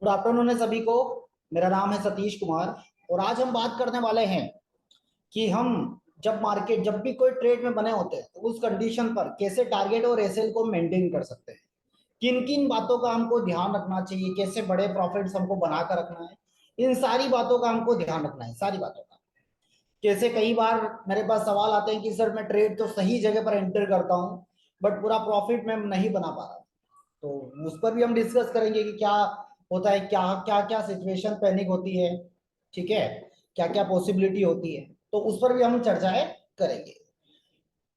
Good afternoon है सभी को। मेरा नाम है सतीश कुमार और आज हम बात करने वाले हैं कि हम जब भी कोई ट्रेड में बने होते हैं तो उस कंडीशन पर कैसे टारगेट और एसएल को मेंटेन कर सकते हैं, किन किन बातों का हमको ध्यान रखना चाहिए, कैसे बड़े प्रॉफिट्स हमको बनाकर रखना है, इन सारी बातों का हमको ध्यान रखना है। सारी बातों का कैसे, कई बार मेरे पास सवाल आते हैं कि सर मैं ट्रेड तो सही जगह पर एंटर करता हूँ बट पूरा प्रॉफिट मैं नहीं बना पा रहा। तो उस पर भी हम डिस्कस करेंगे कि क्या होता है, क्या क्या क्या सिचुएशन पैनिक होती है, ठीक है, क्या क्या पॉसिबिलिटी होती है, तो उस पर भी हम चर्चाएं करेंगे।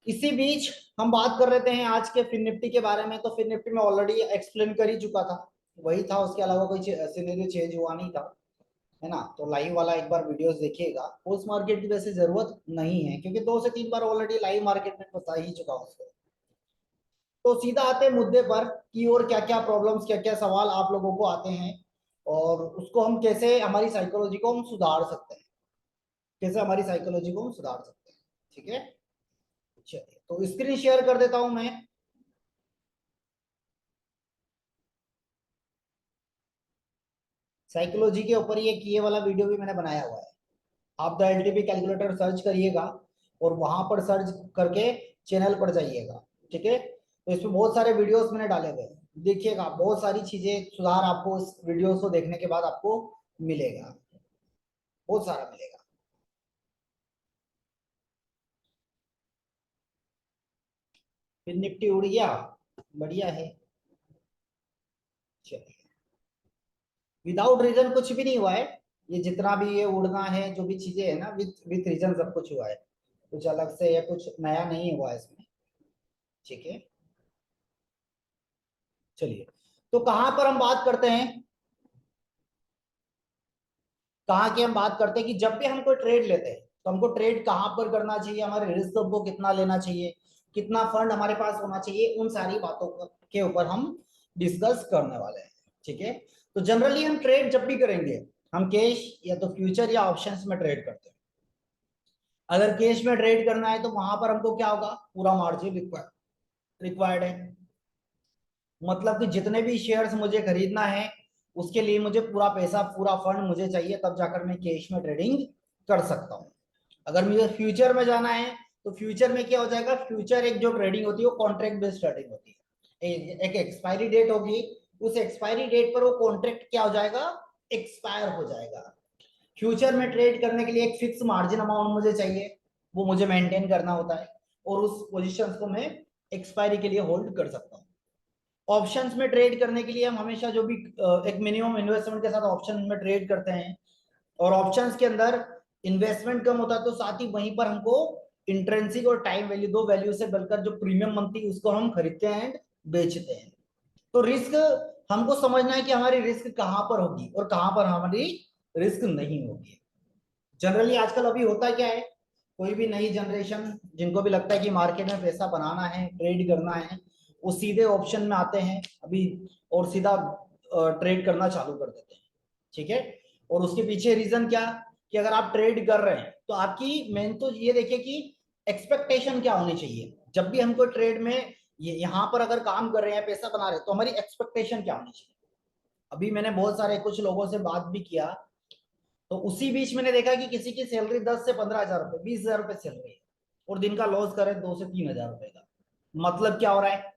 इसी बीच हम बात कर रहे हैं आज के फिन निफ्टी के बारे में। तो फिन निफ्टी में ऑलरेडी एक्सप्लेन कर ही चुका था, वही था, उसके अलावा कोई सिनेरियो चेंज हुआ नहीं था, है ना। तो लाइव वाला एक बार वीडियोस देखिएगा, पोस्ट मार्केट की वैसे जरूरत नहीं है क्योंकि 2 से 3 बार ऑलरेडी लाइव मार्केट में बता ही चुका हूं उसको। तो सीधा आते हैं मुद्दे पर कि और क्या क्या प्रॉब्लम्स, क्या क्या सवाल आप लोगों को आते हैं और उसको हम कैसे, हमारी साइकोलॉजी को हम सुधार सकते हैं, कैसे हमारी साइकोलॉजी को हम सुधार सकते हैं। ठीक है, चलिए तो स्क्रीन शेयर कर देता हूं मैं। साइकोलॉजी के ऊपर ये वाला वीडियो भी मैंने बनाया हुआ है। आप द एलटीपी कैलकुलेटर सर्च करिएगा और वहां पर सर्च करके चैनल पर जाइएगा, ठीक है। तो इसमें बहुत सारे वीडियोस मैंने डाले हुए हैं, देखिएगा, बहुत सारी चीजें सुधार आपको इस वीडियोस को देखने के बाद आपको मिलेगा, बहुत सारा मिलेगा। फिर निफ्टी उड़ गया, बढ़िया है। चलिए, विदाउट रीजन कुछ भी नहीं हुआ है, ये जितना भी ये उड़ना है, जो भी चीजें है ना, विथ रीजन सब कुछ हुआ है, कुछ अलग से या कुछ नया नहीं हुआ है इसमें, ठीक है। चलिए, तो कहां पर हम बात करते हैं, कहाँ की हम बात करते हैं कि जब भी हम कोई ट्रेड लेते हैं तो हमको ट्रेड कहाँ पर करना चाहिए, हमारे रिस्क को कितना लेना चाहिए, कितना फंड हमारे पास होना चाहिए, उन सारी बातों के ऊपर हम डिस्कस करने वाले हैं, ठीक है। तो जनरली हम ट्रेड जब भी करेंगे, हम कैश या तो फ्यूचर या ऑप्शंस में ट्रेड करते हैं। अगर कैश में ट्रेड करना है तो वहां पर हमको क्या होगा, पूरा मार्जिन रिक्वायर्ड है, मतलब कि जितने भी शेयर्स मुझे खरीदना है उसके लिए मुझे पूरा पैसा, पूरा फंड मुझे चाहिए, तब जाकर मैं कैश में ट्रेडिंग कर सकता हूँ। अगर मुझे फ्यूचर में जाना है तो फ्यूचर में क्या हो जाएगा, फ्यूचर एक जो ट्रेडिंग होती है वो कॉन्ट्रैक्ट बेस्ड ट्रेडिंग होती है। एक एक्सपायरी डेट होगी, उस एक्सपायरी डेट पर वो कॉन्ट्रैक्ट क्या हो जाएगा, एक्सपायर हो जाएगा। फ्यूचर में ट्रेड करने के लिए एक फिक्स मार्जिन अमाउंट मुझे चाहिए, वो मुझे मेंटेन करना होता है और उस पोजीशंस को मैं एक्सपायरी के लिए होल्ड कर सकता हूँ। ऑप्शंस में ट्रेड करने के लिए हम हमेशा जो भी एक मिनिमम इन्वेस्टमेंट के साथ ऑप्शन में ट्रेड करते हैं, और ऑप्शंस के अंदर इन्वेस्टमेंट कम होता है तो साथ ही वहीं पर हमको इंट्रेंसिक और टाइम वैल्यू, दो वैल्यू से बढ़कर जो प्रीमियम मंथली उसको हम खरीदते हैं एंड बेचते हैं। तो रिस्क हमको समझना है कि हमारी रिस्क कहां पर होगी और कहां पर हमारी रिस्क नहीं होगी। जनरली आजकल अभी होता क्या है, कोई भी नई जनरेशन जिनको भी लगता है कि मार्केट में पैसा बनाना है, ट्रेड करना है, वो सीधे ऑप्शन में आते हैं अभी और सीधा ट्रेड करना चालू कर देते हैं, ठीक है। और उसके पीछे रीजन क्या, कि अगर आप ट्रेड कर रहे हैं तो आपकी मेन तो ये देखिए कि एक्सपेक्टेशन क्या होनी चाहिए। जब भी हमको ट्रेड में यहाँ पर अगर काम कर रहे हैं, पैसा बना रहे हैं, तो हमारी एक्सपेक्टेशन क्या होनी चाहिए। अभी मैंने बहुत सारे कुछ लोगों से बात भी किया, तो उसी बीच मैंने देखा कि किसी की सैलरी 10 से 15 हजार रुपए, 20 हजार रुपए सैलरी है और दिन का लॉस करे 2 से 3 हजार रुपए का। मतलब क्या हो रहा है,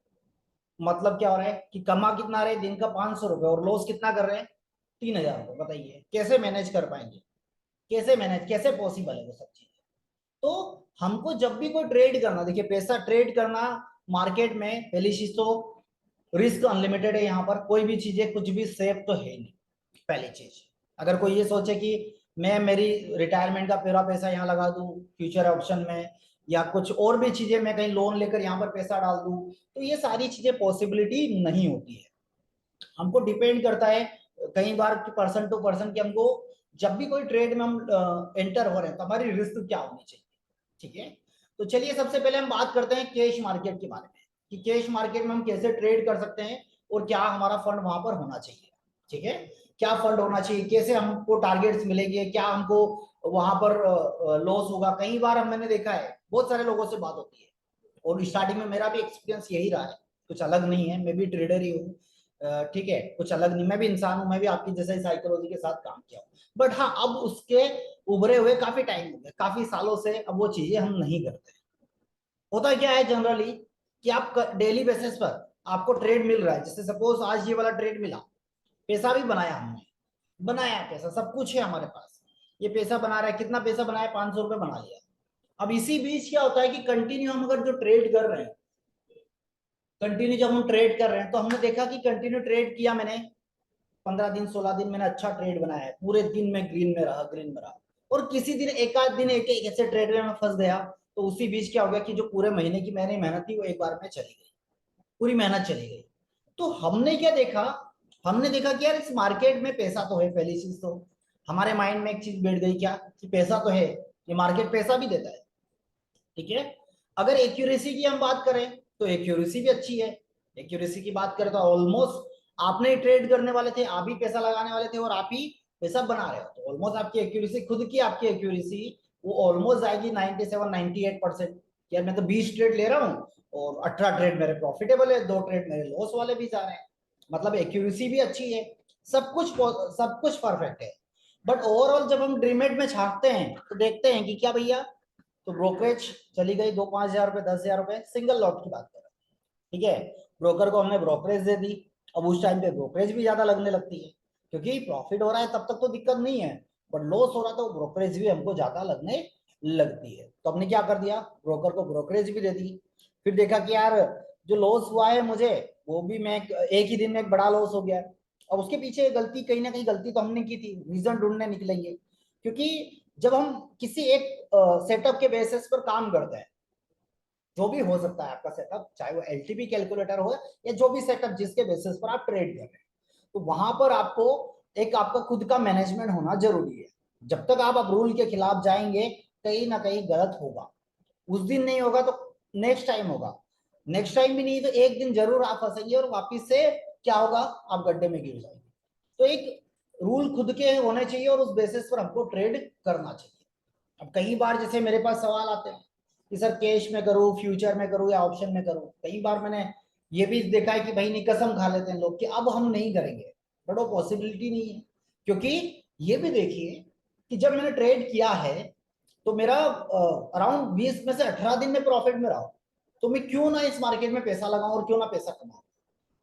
मतलब क्या हो रहा है कि कमा कितना रहे, दिन का 500 रुपए, और लॉस कितना कर रहे हैं, 3 हजार रुपए। बताइए कैसे मैनेज कर पाएंगे, कैसे मैनेज, कैसे पॉसिबल है वो सब चीजें। तो हमको जब भी कोई ट्रेड करना, देखिए पैसा ट्रेड करना मार्केट में, पहली चीज तो रिस्क अनलिमिटेड है, यहाँ पर कोई भी चीजें कुछ भी सेफ तो है नहीं, पहली चीज। अगर कोई ये सोचे कि मैं मेरी रिटायरमेंट का पूरा पैसा यहाँ लगा दूं फ्यूचर ऑप्शन में, या कुछ और भी चीजें मैं कहीं लोन लेकर यहाँ पर पैसा डाल दूं, तो ये सारी चीजें पॉसिबिलिटी नहीं होती है। हमको डिपेंड करता है कई बार पर्सन टू पर्सन, कि हमको जब भी कोई ट्रेड में हम एंटर हो रहे हैं तो हमारी रिस्क क्या होनी चाहिए, ठीक है। तो चलिए सबसे पहले हम बात करते हैं कैश मार्केट के बारे में, कि कैश मार्केट में हम कैसे ट्रेड कर सकते हैं और क्या हमारा फंड वहां पर होना चाहिए, ठीक है। क्या फंड होना चाहिए, कैसे हमको टारगेट्स मिलेंगे, क्या हमको वहां पर लॉस होगा। कई बार मैंने देखा है, बहुत सारे लोगों से बात होती है और स्टार्टिंग में मेरा भी एक्सपीरियंस यही रहा है, कुछ अलग नहीं है, मैं भी ट्रेडर ही हूँ। ठीक है, कुछ अलग नहीं, मैं भी इंसान हूं, मैं भी आपकी जैसे साइकोलॉजी के साथ काम किया हूँ। बट हाँ, अब उसके उभरे हुए काफी टाइम हो गया, काफी सालों से अब वो चीजें हम नहीं करते। होता क्या है जनरली कि आप डेली बेसिस पर आपको ट्रेड मिल रहा है, जैसे सपोज आज ये वाला ट्रेड मिला, पैसा भी बनाया हमने, बनाया पैसा, सब कुछ है हमारे पास, ये पैसा बना रहा है, कितना पैसा बनाया, 500 रुपये बना लिया। अब इसी बीच क्या होता है कि कंटिन्यू हम अगर जो ट्रेड कर रहे हैं, कंटिन्यू जब हम ट्रेड कर रहे हैं, तो हमने देखा कि कंटिन्यू ट्रेड किया मैंने, 15 दिन 16 दिन मैंने अच्छा ट्रेड बनाया है, पूरे दिन में ग्रीन में रहा, ग्रीन में रहा। और किसी दिन एक आध दिन एक एक ऐसे ट्रेड में मैं फंस गया, तो उसी बीच क्या हो गया कि जो पूरे महीने की मैंने मेहनत थी वो एक बार में चली गई, पूरी मेहनत चली गई। तो हमने क्या देखा, हमने देखा कि यार इस मार्केट में पैसा तो है, पहली चीज तो हमारे माइंड में एक चीज बैठ गई क्या, कि पैसा तो है, ये मार्केट पैसा भी देता है, ठीक है। अगर एक्यूरेसी की हम बात करें तो एक्यूरेसी भी अच्छी है, एक्यूरेसी की बात करें तो ऑलमोस्ट आपने ही ट्रेड करने वाले थे, आप ही पैसा लगाने वाले थे और आप ही पैसा बना रहे हो, तो ऑलमोस्ट आपकी एक्यूरेसी, खुद की आपकी एक्यूरेसी वो ऑलमोस्ट आएगी 97-98%। यार मैं तो 20 ट्रेड ले रहा हूँ और 18 ट्रेड मेरे प्रॉफिटेबल है, 2 ट्रेड मेरे लॉस वाले भी जा रहे हैं, मतलब एक्यूरेसी भी अच्छी है, सब कुछ परफेक्ट है। बट ओवरऑल जब हम ड्रीमेट में छापते हैं तो देखते हैं कि क्या भैया, तो ब्रोकरेज चली गई, 2-5 हजार रुपए, 10 हजार रुपए, सिंगल लॉट की बात करें, ठीक है। ब्रोकर को हमने ब्रोकरेज दे दी, अब उस टाइम पे ब्रोकरेज भी ज्यादा लगने लगती है, क्योंकि प्रॉफिट हो रहा है तब तक तो दिक्कत नहीं है, बट लॉस हो रहा तो ब्रोकरेज भी हमको ज्यादा लगने लगती है। तो हमने क्या कर दिया, ब्रोकर को ब्रोकरेज भी दे दी। फिर देखा कि यार जो लॉस हुआ है मुझे, वो भी मैं एक ही दिन में एक बड़ा लॉस हो गया। अब उसके पीछे गलती, कहीं ना कहीं गलती तो हमने की थी, रीजन ढूंढने निकलेंगे, क्योंकि जब हम किसी एक सेटअप के बेसिस पर काम करते हैं, जो भी हो सकता है आपका सेटअप, चाहे वो एलटीपी कैलकुलेटर हो या जो भी सेटअप जिसके बेसिस पर आप ट्रेड कर रहे हैं, तो वहां पर आपको एक आपका खुद का मैनेजमेंट होना जरूरी है। जब तक आप रूल के खिलाफ जाएंगे, कहीं ना कहीं गलत होगा, उस दिन नहीं होगा तो नेक्स्ट टाइम होगा, नेक्स्ट टाइम भी नहीं तो एक दिन जरूर आप फंसेंगे और वापिस से क्या होगा, आप गड्ढे में गिर जाएंगे। तो एक रूल खुद के होने चाहिए और उस बेसिस पर हमको ट्रेड करना चाहिए। अब कई बार जैसे मेरे पास सवाल आते हैं कि सर कैश में करूं, फ्यूचर में करूं या ऑप्शन में करूं, कई बार मैंने ये भी देखा है कि भाई नहीं, कसम खा लेते हैं लोग कि अब हम नहीं करेंगे, बट वो पॉसिबिलिटी नहीं है। क्योंकि ये भी देखिए कि जब मैंने ट्रेड किया है तो मेरा अराउंड 20 में से 18 दिन में प्रॉफिट में रहा, तो मैं क्यों ना इस मार्केट में पैसा लगाऊं और क्यों ना पैसा कमाऊं।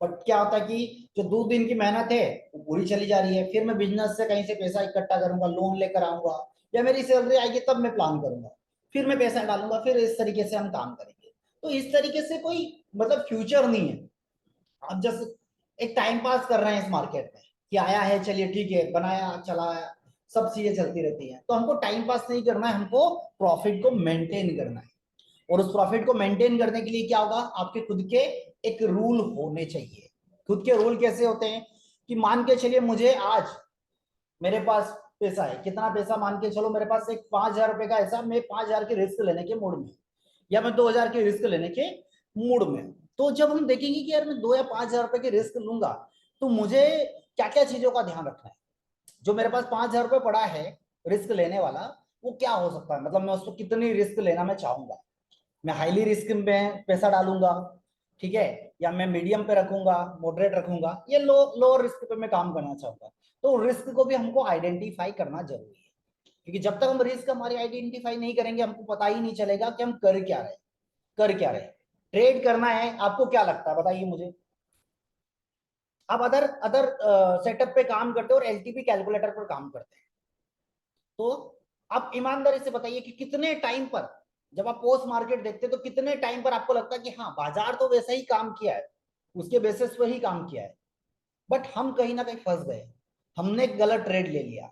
बट क्या होता है कि जो 2 दिन की मेहनत है वो पूरी चली जा रही है, फिर मैं बिजनेस से कहीं से पैसा इकट्ठा करूंगा, लोन लेकर आऊंगा, या मेरी सैलरी आएगी तब मैं प्लान करूंगा, फिर मैं पैसा डालूंगा, फिर इस तरीके से हम काम करेंगे। तो इस तरीके से कोई मतलब फ्यूचर नहीं है। आप जस्ट एक टाइम पास कर रहे हैं इस मार्केट में कि आया है, चलिए ठीक है, बनाया चलाया, सब चीजें चलती रहती हैं, तो हमको टाइम पास नहीं करना है, हमको प्रॉफिट को मेंटेन करना है। और उस प्रॉफिट को मेंटेन करने के लिए क्या होगा, आपके खुद के एक रूल होने चाहिए। खुद के रूल कैसे होते हैं कि मान के चलिए मुझे आज मेरे पास पैसा है, कितना पैसा, मान के चलो मेरे पास एक 5 हजार रुपए का ऐसा, मैं 5 हजार की रिस्क लेने के मूड में, या मैं 2 हजार की रिस्क लेने के मूड में। तो जब हम देखेंगे कि यार मैं 2 या 5 हजार रुपए की रिस्क लूंगा, तो मुझे क्या क्या चीजों का ध्यान रखना है। जो मेरे पास 5 हजार रुपये पड़ा है रिस्क लेने वाला, वो क्या हो सकता है, मतलब मैं उसको कितनी रिस्क लेना मैं चाहूंगा। मैं हाईली रिस्क में पैसा डालूंगा, ठीक है, या मैं मीडियम पे रखूंगा, मॉडरेट रखूंगा, या लो रिस्क पे मैं काम करना चाहूंगा। तो रिस्क को भी हमको आइडेंटिफाई करना जरूरी है, क्योंकि जब तक हम रिस्क हमारी आइडेंटिफाई नहीं करेंगे, हमको पता ही नहीं चलेगा कि हम कर क्या रहे। ट्रेड करना है, आपको क्या लगता है बताइए मुझे। आप अदर अदर सेटअप पे काम करते हो और एलटीपी कैलकुलेटर पर काम करते हैं, तो आप ईमानदारी से बताइए कि कितने टाइम पर, जब आप पोस्ट मार्केट देखते हैं तो कितने टाइम पर आपको लगता है कि हाँ बाजार तो वैसा ही काम किया है, उसके बेसिस पर ही काम किया है, बट हम कहीं ना कहीं फंस गए, हमने एक गलत ट्रेड ले लिया।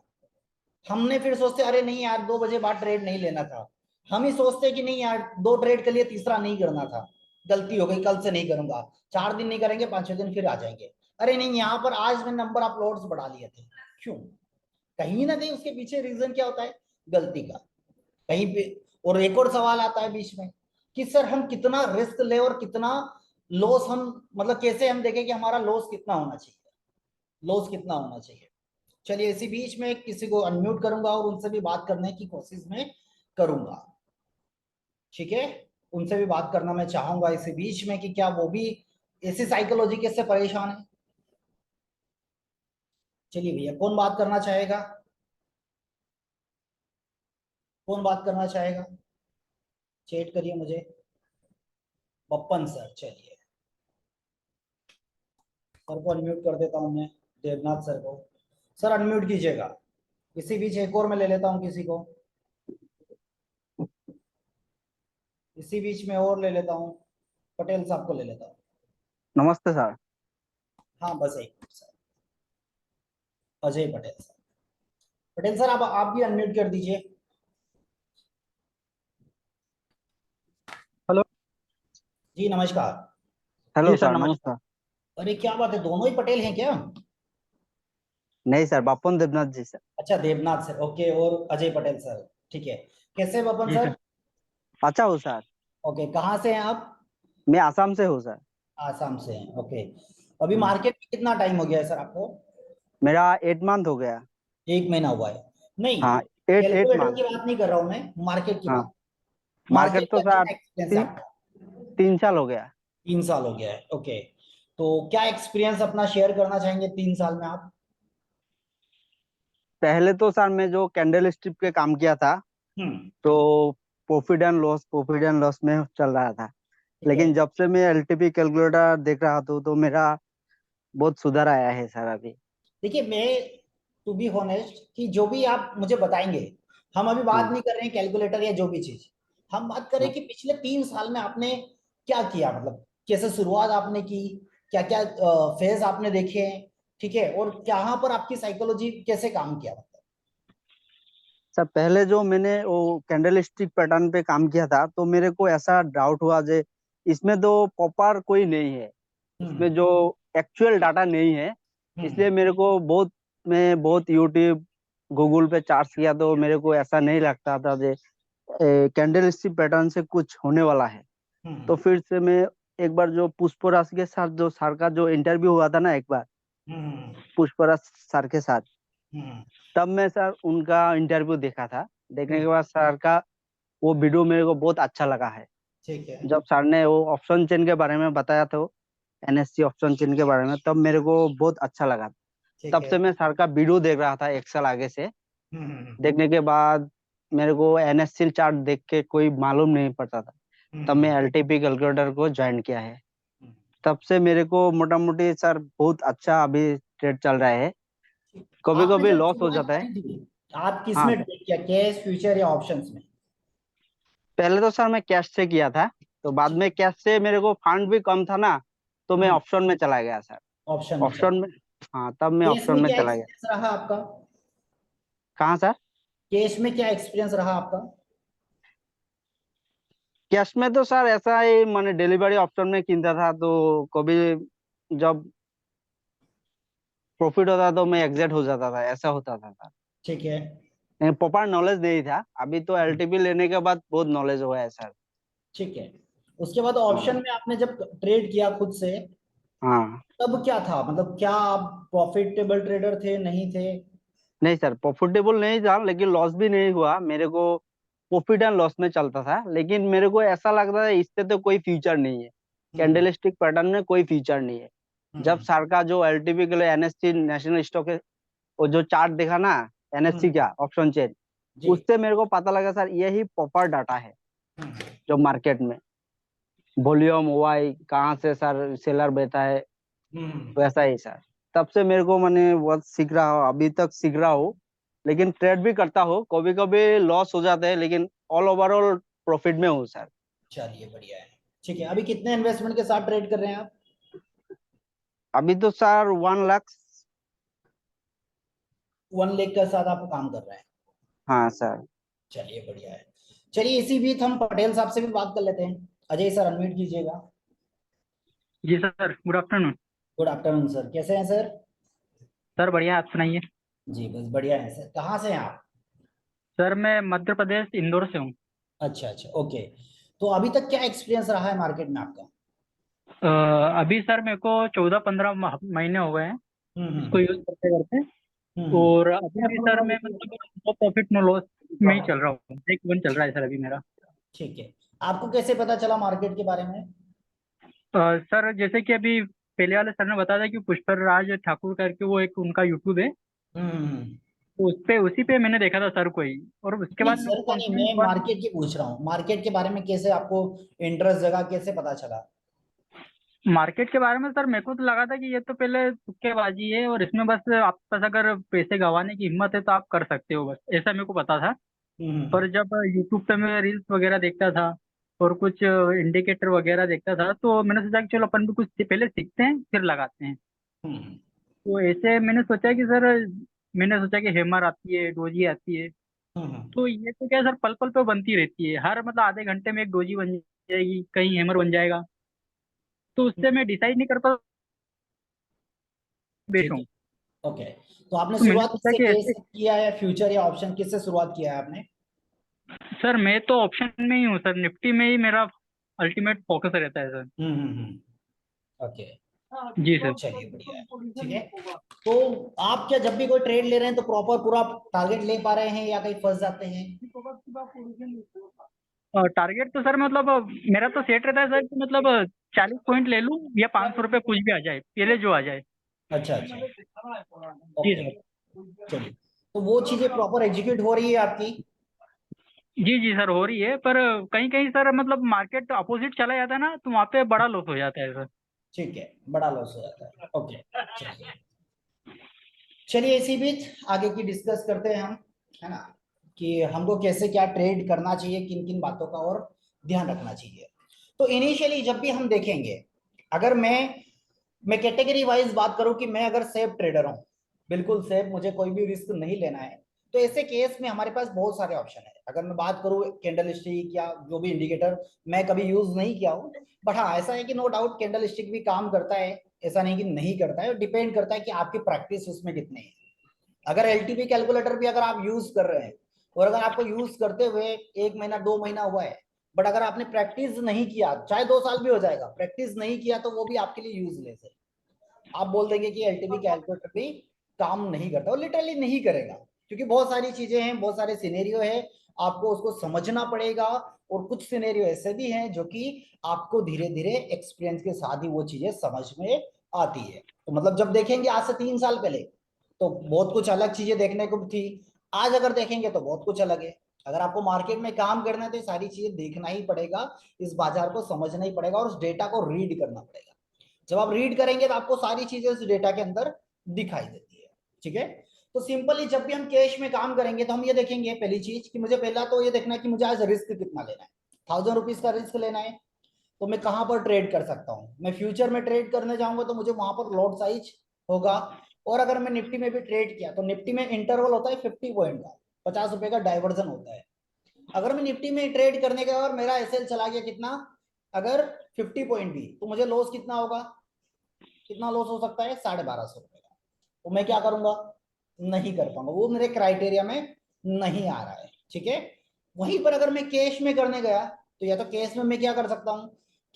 हमने फिर सोचते अरे नहीं यार, 2 बजे बाद ट्रेड नहीं लेना था। हम ही सोचते कि नहीं यार, 2 ट्रेड के लिए तीसरा नहीं करना था, गलती हो गई, कल से नहीं करूंगा, 4 दिन नहीं करेंगे, 5-6 दिन फिर आ जाएंगे। अरे नहीं, यहाँ पर आज मैंने नंबर अपलोड्स बढ़ा लिए थे, क्यों, कहीं ना कहीं उसके पीछे रीजन क्या होता है, गलती का, कहीं पे। और एक और सवाल आता है बीच में कि सर हम कितना रिस्क ले और कितना लॉस हम, मतलब कैसे हम देखें कि हमारा लॉस कितना होना चाहिए, लॉस कितना होना चाहिए। चलिए इसी बीच में किसी को अनम्यूट करूंगा और उनसे भी बात करने की कोशिश में करूंगा, ठीक है। उनसे भी बात करना मैं चाहूंगा इसी बीच में कि क्या वो भी इसी साइकोलॉजी के से परेशान है। चलिए भैया, कौन बात करना चाहेगा? कौन बात करना चाहेगा? चैट करिए मुझे। बप्पन सर, चलिए सर को अनम्यूट कर देता हूँ मैं। देवनाथ सर को, सर अनम्यूट कीजिएगा। इसी बीच एक और मैं ले लेता हूँ किसी को, इसी बीच में और ले लेता हूँ, पटेल साहब को ले लेता हूँ। नमस्ते सर। हाँ बस एक minute sir, Ajay Patel sir. Patel sir आप भी अनम्यूट कर दीजिए। हेलो। जी नमस्कार। हेलो जी सर, सर, नमस्कार। नमस्कार। अरे क्या बात है, दोनों ही पटेल हैं क्या? नहीं सर, बापन देवनाथ जी सर। अच्छा देवनाथ सर, ओके, और अजय पटेल सर, ठीक है। कैसे हैं बपन जी सर? सर। अच्छा हो सर। ओके, कहाँ से हैं आप? मैं आसाम से हूँ सर। आसाम से हैं, ओके। अभी हम्म, मार्केट में कितना टाइम हो गया है सर आपको? मेरा 8 मंथ हो गया। 1 महीना हुआ है? नहीं, हाँ, एट कैलकुलेटर मंथ। की बात नहीं कर रहा हूँ मैं, मार्केट की हाँ, बात। मार्केट मार्केट तो का सर कितना एक्सपीरियंस है ती, आपका? 3 साल हो गया। 3 साल हो गया है, ओके। तो क्या एक्सपीरियंस अपना शेयर करना चाहेंगे 3 साल में आप? पहले तो सर मैं जो कैंडल स्ट्रिप के काम किया था, हम्म। तो प्रॉफिट एंड लॉस में चल रहा था। ठीक है। लेकिन जब से मैं एलटीपी कैलकुलेटर देख रहा था तो मेरा बहुत सुधार आया है सर अभी। देखिए मैं, टू बी होनेस्ट, कि जो भी आप मुझे बताएंगे, हम अभी बात हाँ, नहीं कर रहे हैं कैलकुलेटर या जो भी चीज। हम बात करें हाँ। कि पिछले 3 साल में आपने क्या किया, मतलब कैसे शुरुआत आपने की, क्या क्या फेज आपने देखे हैं, ठीक है, और कहाँ पर आपकी साइकोलॉजी कैसे काम किया, मतलब। सर पहले जो मैंने वो कैंडल स्टिक पैटर्न पे काम किया था तो मेरे को ऐसा डाउट हुआ जे इसमें तो प्रॉपर कोई नहीं है, हम्म। इसमें जो एक्चुअल डाटा नहीं है। हम्म। इसलिए मेरे को बहुत, मैं बहुत यूट्यूब गूगल पे सर्च किया तो मेरे को ऐसा नहीं लगता था जे कैंडल स्टिक पैटर्न से कुछ होने वाला है। हम्म। तो फिर से मैं एक बार जो पुष्पराज के साथ जो सर का जो इंटरव्यू हुआ था ना एक बार, हम्म। पुष्पराज सर के साथ, हम्म। तब मैं सर उनका इंटरव्यू देखा था। देखने हम्म। के बाद सर का वो वीडियो मेरे को बहुत अच्छा लगा है। ठीक है। जब सर ने वो ऑप्शन चेन के बारे में बताया था, एनएससी ऑप्शन चेन के बारे में, तब मेरे को बहुत अच्छा लगा। ठीक तब है। से मैं सर का वीडियो देख रहा था 1 साल आगे से। हम्म। देखने के बाद मेरे को एनएससी चार्ट देख के कोई मालूम नहीं पड़ता था। तब मैं हम्म। एलटीपी कैलकुलेटर को ज्वाइन किया है। हम्म। तब से मेरे को मोटा मोटी सर बहुत अच्छा अभी ट्रेड चल रहा है। कभी आपने कभी जब लॉस हो शुरुआत जाता है। की थी, आप किस हाँ में सर, ट्रेड किया, कैश, फ्यूचर या ऑप्शंस में? पहले तो सर मैं कैश से किया था। तो बाद ठीक। में कैश से मेरे को फंड भी कम था ना, तो मैं हम्म। ऑप्शन में चला गया सर। ऑप्शन में चला। ऑप्शन में, हाँ तब मैं केस ऑप्शन में में क्या चला गया। एक्सपीरियंस रहा आपका? कहाँ सर? केस में क्या एक्सपीरियंस रहा आपका? कैश में तो सर ऐसा ही मैंने डिलीवरी ऑप्शन में किनता था, तो कभी जब प्रॉफिट होता तो मैं एग्जिट हो जाता था, ऐसा होता था सर। ठीक है। प्रॉपर नॉलेज नहीं था। अभी तो एलटीपी लेने के बाद बहुत नॉलेज हुआ है सर। ठीक है। उसके बाद हाँ, ऑप्शन में आपने जब ट्रेड किया खुद से, हाँ। तब क्या था, मतलब क्या आप प्रॉफिटेबल ट्रेडर थे, नहीं थे? नहीं सर, प्रॉफिटेबल नहीं था लेकिन लॉस भी नहीं हुआ मेरे को। प्रॉफिट एंड लॉस में चलता था, लेकिन मेरे को ऐसा लगता था इससे तो कोई फ्यूचर नहीं है। हम्म। कैंडलस्टिक पैटर्न में कोई फ्यूचर नहीं है। जब हम्म। सर का जो एलटीपी के लिए एनएससी नेशनल स्टॉक है, वो जो चार्ट देखा ना, एनएससी हम्म। का ऑप्शन चेन, जी। उससे मेरे को पता लगा सर यही प्रॉपर डाटा है हम्म। जो मार्केट में वॉल्यूम वाई कहाँ से सर सेलर बैठा है, हम्म। वैसा ही सर। तब से मेरे को मैंने बहुत सीख रहा हूँ, अभी तक सीख रहा हूँ। लेकिन ट्रेड भी करता हूँ, कभी कभी लॉस हो जाते हैं, लेकिन ऑल ओवरऑल प्रॉफिट में हूँ सर। चलिए बढ़िया है। ठीक है, अभी कितने इन्वेस्टमेंट के साथ ट्रेड कर रहे हैं आप? अभी तो सर 1 लाख। 1 लाख के साथ आप काम कर रहे हैं? हाँ सर। चलिए बढ़िया है। चलिए इसी बीच हम पटेल साहब से भी बात कर लेते हैं। अजय सर अनम्यूट कीजिएगा। जी sir, good afternoon. Good afternoon sir, कैसे हैं सर? सर बढ़िया, आप सुनाइए। जी बस बढ़िया है सर। कहाँ से हैं आप? सर मैं मध्य प्रदेश इंदौर से हूँ। अच्छा अच्छा, ओके। तो अभी तक क्या एक्सपीरियंस रहा है मार्केट में आपका? अभी सर मेरे को 14-15 महीने हो गए हैं इसको हम्म। यूज करते करते। हम्म। और अभी भी सर मैं मतलब नो प्रॉफिट नो लॉस में ही चल रहा हूँ, ब्रेक इवन चल रहा है सर अभी मेरा। ठीक है। आपको कैसे पता चला मार्केट के बारे में? सर जैसे कि अभी पहले वाले सर ने बताया था कि पुष्कर राज ठाकुर करके वो एक उनका यूट्यूब है, हम्म। तो उसी पे मैंने देखा था सर को ही, और उसके नहीं बाद मेरे सर को का नहीं, कॉन्फिडेंस मैं हुआ। मार्केट की पूछ रहा हूँ, मार्केट के बारे में कैसे आपको इंटरेस्ट जगा, कैसे पता चला? मार्केट के बारे में सर मेरे को तो लगा था कि ये तो पहले तुक्केबाजी है, और इसमें बस आपके पास अगर पैसे गंवाने की हिम्मत है तो आप कर सकते हो, बस ऐसा मेरे को पता था। हम्म। पर जब यूट्यूब पे मैं रील्स वगैरह देखता था और कुछ इंडिकेटर वगैरह देखता था, तो मैंने सोचा कि चलो अपन भी कुछ पहले सीखते हैं फिर लगाते हैं। हम्म। तो ऐसे मैंने सोचा कि सर, मैंने सोचा कि हेमर आती है, डोजी आती है, हम्म। तो ये तो क्या सर पल पल पे बनती रहती है, हर मतलब आधे घंटे में एक डोजी बन जाएगी, कहीं हेमर बन जाएगा, तो उससे मैं डिसाइड नहीं कर पाता ठीक है। बैठूं। ओके। तो आपने तो मैंने शुरुआत सोचा किससे कि की ऐसे, किया है, फ्यूचर या ऑप्शन किससे शुरुआत किया है आपने? सर मैं तो ऑप्शन में ही हूँ सर, निफ्टी में ही मेरा अल्टीमेट फोकस रहता है सर। ओके। जी सर। चलिए बढ़िया है। ठीक है। तो आप क्या जब भी कोई ट्रेड ले रहे हैं तो प्रॉपर पूरा टारगेट ले पा रहे हैं या कहीं फंस जाते हैं? टारगेट तो सर मतलब मेरा तो सेट रहता है सर कि मतलब 40 पॉइंट ले लूं या 500 रुपये कुछ भी आ जाए, पहले जो आ जाए। अच्छा अच्छा। जी ओके। सर। चलिए, तो वो चीजें प्रॉपर एग्जीक्यूट हो रही है आपकी? जी जी सर, हो रही है, पर कहीं कहीं सर मतलब मार्केट अपोजिट चला जाता है ना, तो वहाँ पे बड़ा लॉस हो जाता है सर। ठीक है, बड़ा लॉस हो जाता है। ओके। चलिए, चलिए इसी बीच आगे की डिस्कस करते हैं हम, है ना, कि हमको कैसे क्या ट्रेड करना चाहिए, किन किन बातों का और ध्यान रखना चाहिए। तो इनिशियली जब भी हम देखेंगे, अगर मैं कैटेगरी वाइज बात करूं कि मैं अगर सेफ ट्रेडर हूं, बिल्कुल सेफ, मुझे कोई भी रिस्क नहीं लेना है, तो ऐसे केस में हमारे पास बहुत सारे ऑप्शन है। अगर मैं बात करूं कैंडल स्टिक या जो भी इंडिकेटर, मैं कभी यूज नहीं किया हूं, बट हाँ ऐसा है कि नो डाउट कैंडल स्टिक भी काम करता है, ऐसा नहीं कि नहीं करता है, डिपेंड करता है कि आपकी प्रैक्टिस उसमें कितनी है। अगर एलटीपी कैलकुलेटर भी अगर आप यूज कर रहे हैं, और अगर आपको यूज करते हुए 1 महीना 2 महीना हुआ है, बट अगर आपने प्रैक्टिस नहीं किया, चाहे 2 साल भी हो जाएगा, प्रैक्टिस नहीं किया, तो वो भी आपके लिए यूजलेस है। आप बोल देंगे कि एलटीपी कैलकुलेटर भी काम नहीं करता, और लिटरली नहीं करेगा, क्योंकि बहुत सारी चीजें हैं, बहुत सारे सिनेरियो है, आपको उसको समझना पड़ेगा। और कुछ सिनेरियो ऐसे भी हैं जो कि आपको धीरे धीरे एक्सपीरियंस के साथ ही वो चीजें समझ में आती है। तो मतलब जब देखेंगे आज से 3 साल पहले, तो बहुत कुछ अलग चीजें देखने को थी, आज अगर देखेंगे तो बहुत कुछ अलग है। अगर आपको मार्केट में काम करना है तो ये सारी चीजें देखना ही पड़ेगा, इस बाजार को समझना ही पड़ेगा, और उस डेटा को रीड करना पड़ेगा। जब आप रीड करेंगे तो आपको सारी चीजें उस डेटा के अंदर दिखाई देती है। ठीक है। तो सिंपली जब भी हम कैश में काम करेंगे तो हम ये देखेंगे, पहली चीज कि मुझे पहला तो ये देखना है कि मुझे आज रिस्क कितना लेना है। 1000 रुपीज का रिस्क लेना है, तो मैं कहां पर ट्रेड कर सकता हूं? मैं फ्यूचर में ट्रेड करने जाऊंगा तो मुझे वहां पर लॉट साइज होगा। और अगर मैं निफ्टी में भी ट्रेड किया तो निफ्टी में इंटरवल होता है 50 पॉइंट का, 50 रुपए का डाइवर्जन होता है। अगर मैं निफ्टी में ट्रेड करने गया और मेरा एसएल चला गया कितना, अगर 50 पॉइंट भी, तो मुझे लॉस कितना होगा? कितना लॉस हो सकता है? 1250 रुपए का। तो मैं क्या करूंगा? नहीं कर पाऊंगा, वो मेरे क्राइटेरिया में नहीं आ रहा है। ठीक है। वहीं पर अगर मैं कैश में करने गया, तो या तो कैश में मैं क्या कर सकता हूं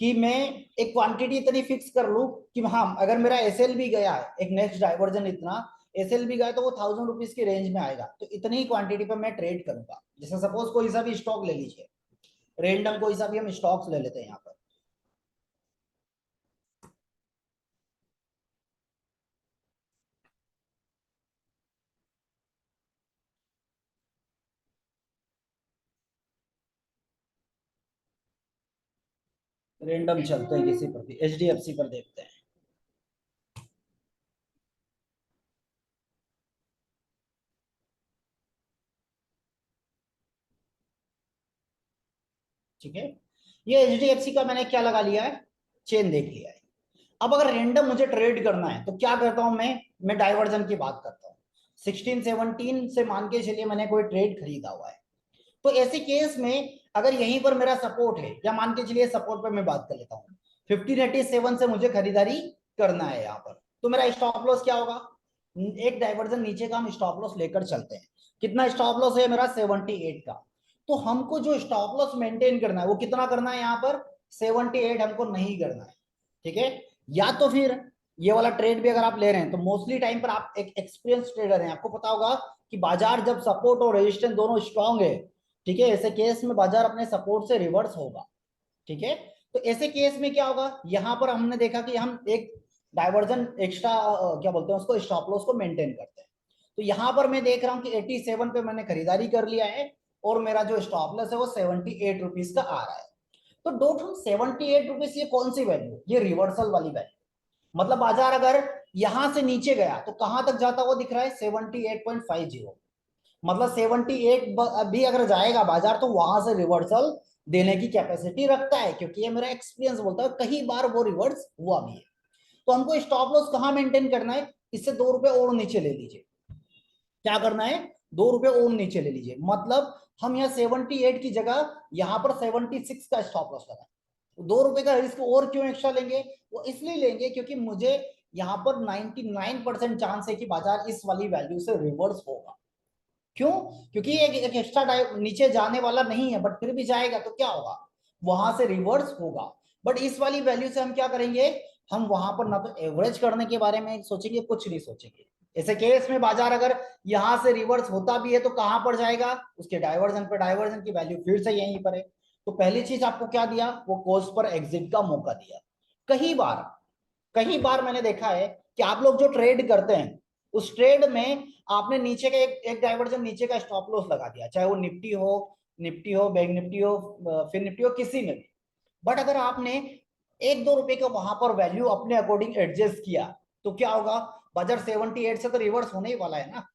कि मैं एक क्वांटिटी इतनी फिक्स कर लूं कि हाँ, अगर मेरा एसएल भी गया है, एक नेक्स्ट डाइवर्जन इतना एसएल भी गया, तो वो 1000 रुपीज की रेंज में आएगा, तो इतनी ही क्वांटिटी पर मैं ट्रेड करूंगा। जैसे सपोज कोई सा भी स्टॉक ले लीजिए, रेंडम कोई सा भी हम स्टॉक्स ले लेते हैं यहाँ पर। रेंडम चलते हैं किसी पर भी, एचडीएफसी पर देखते हैं। ठीक है। ये एचडीएफसी का मैंने क्या लगा लिया है, चेन देख लिया है। अब अगर रेंडम मुझे ट्रेड करना है तो क्या करता हूं मैं डाइवर्जन की बात करता हूँ। 16 17 से मान के चलिए मैंने कोई ट्रेड खरीदा हुआ है, तो ऐसे केस में अगर यहीं पर मेरा सपोर्ट है, या मान के चलिए सपोर्ट पर मैं बात कर लेता हूँ, 1587 से मुझे खरीदारी करना है यहाँ पर, तो मेरा स्टॉप लॉस क्या होगा? एक डाइवर्जन नीचे का हम स्टॉप लॉस लेकर चलते हैं। कितना स्टॉप लॉस है मेरा? 78 का। तो हमको जो स्टॉप लॉस मेंटेन करना है वो कितना करना है यहाँ पर? 78 हमको नहीं करना है। ठीक है। या तो फिर ये वाला ट्रेड भी अगर आप ले रहे हैं तो मोस्टली टाइम पर आप एक एक्सपीरियंस ट्रेडर हैं, आपको पता होगा कि बाजार जब सपोर्ट और रेजिस्टेंस दोनों स्ट्रांग है, ठीक है, ऐसे केस में बाजार अपने सपोर्ट से रिवर्स होगा। ठीक है। तो ऐसे केस में क्या होगा, यहां पर हमने देखा कि हम एक डाइवर्जन एक्स्ट्रा क्या बोलते हैं उसको, स्टॉप लॉस को मेंटेन करते हैं। तो यहाँ पर मैं देख रहा हूँ कि 87 पे मैंने खरीदारी कर लिया है और मेरा जो स्टॉप लॉस है वो 78 रुपीज का आ रहा है। तो डोट हम 78 रुपीज, ये कौन सी वैल्यू, ये रिवर्सल वाली वैल्यू। मतलब बाजार अगर यहां से नीचे गया तो कहां तक जाता हुआ दिख रहा है 78.50, मतलब 78 भी अगर जाएगा बाजार तो वहां से रिवर्सल देने की कैपेसिटी रखता है, क्योंकि ये मेरा एक्सपीरियंस बोलता है कई बार वो रिवर्स हुआ भी है। तो हमको स्टॉप लॉस कहां मेंटेन करना है, इससे 2 रुपए और नीचे ले लीजिए। क्या करना है, 2 रुपए और नीचे ले लीजिए, मतलब हम यहाँ 78 की जगह यहाँ पर 76 का स्टॉप लॉस लगा। 2 रुपए का रिस्क और क्यों एक्स्ट्रा लेंगे, वो इसलिए लेंगे क्योंकि मुझे यहाँ पर 99% चांस है कि बाजार इस वाली वैल्यू से रिवर्स होगा। क्यों, क्योंकि एक एक्स्ट्रा नीचे जाने वाला नहीं है, बट फिर भी जाएगा तो क्या होगा, वहां से रिवर्स होगा। बट इस वाली वैल्यू से हम क्या करेंगे, हम वहां पर ना तो एवरेज करने के बारे में सोचेंगे, कुछ नहीं सोचेंगे। ऐसे केस में बाजार अगर यहां से रिवर्स होता भी है तो कहां पर जाएगा, उसके डाइवर्जन पर, डाइवर्जन की वैल्यू फिर से यहीं पर है। तो पहली चीज आपको क्या दिया, वो कॉस्ट पर एग्जिट का मौका दिया। कई बार मैंने देखा है कि आप लोग जो ट्रेड करते हैं उस ट्रेड में आपने नीचे का एक डाइवर्जन नीचे का स्टॉप लॉस लगा दिया, चाहे वो निफ्टी हो बैंक निफ्टी हो, फिर निफ्टी हो, किसी में भी। बट अगर आपने 1-2 रुपए का वहां पर वैल्यू अपने अकॉर्डिंग एडजस्ट किया तो क्या होगा, बाजार 78 से तो रिवर्स होने ही वाला है ना।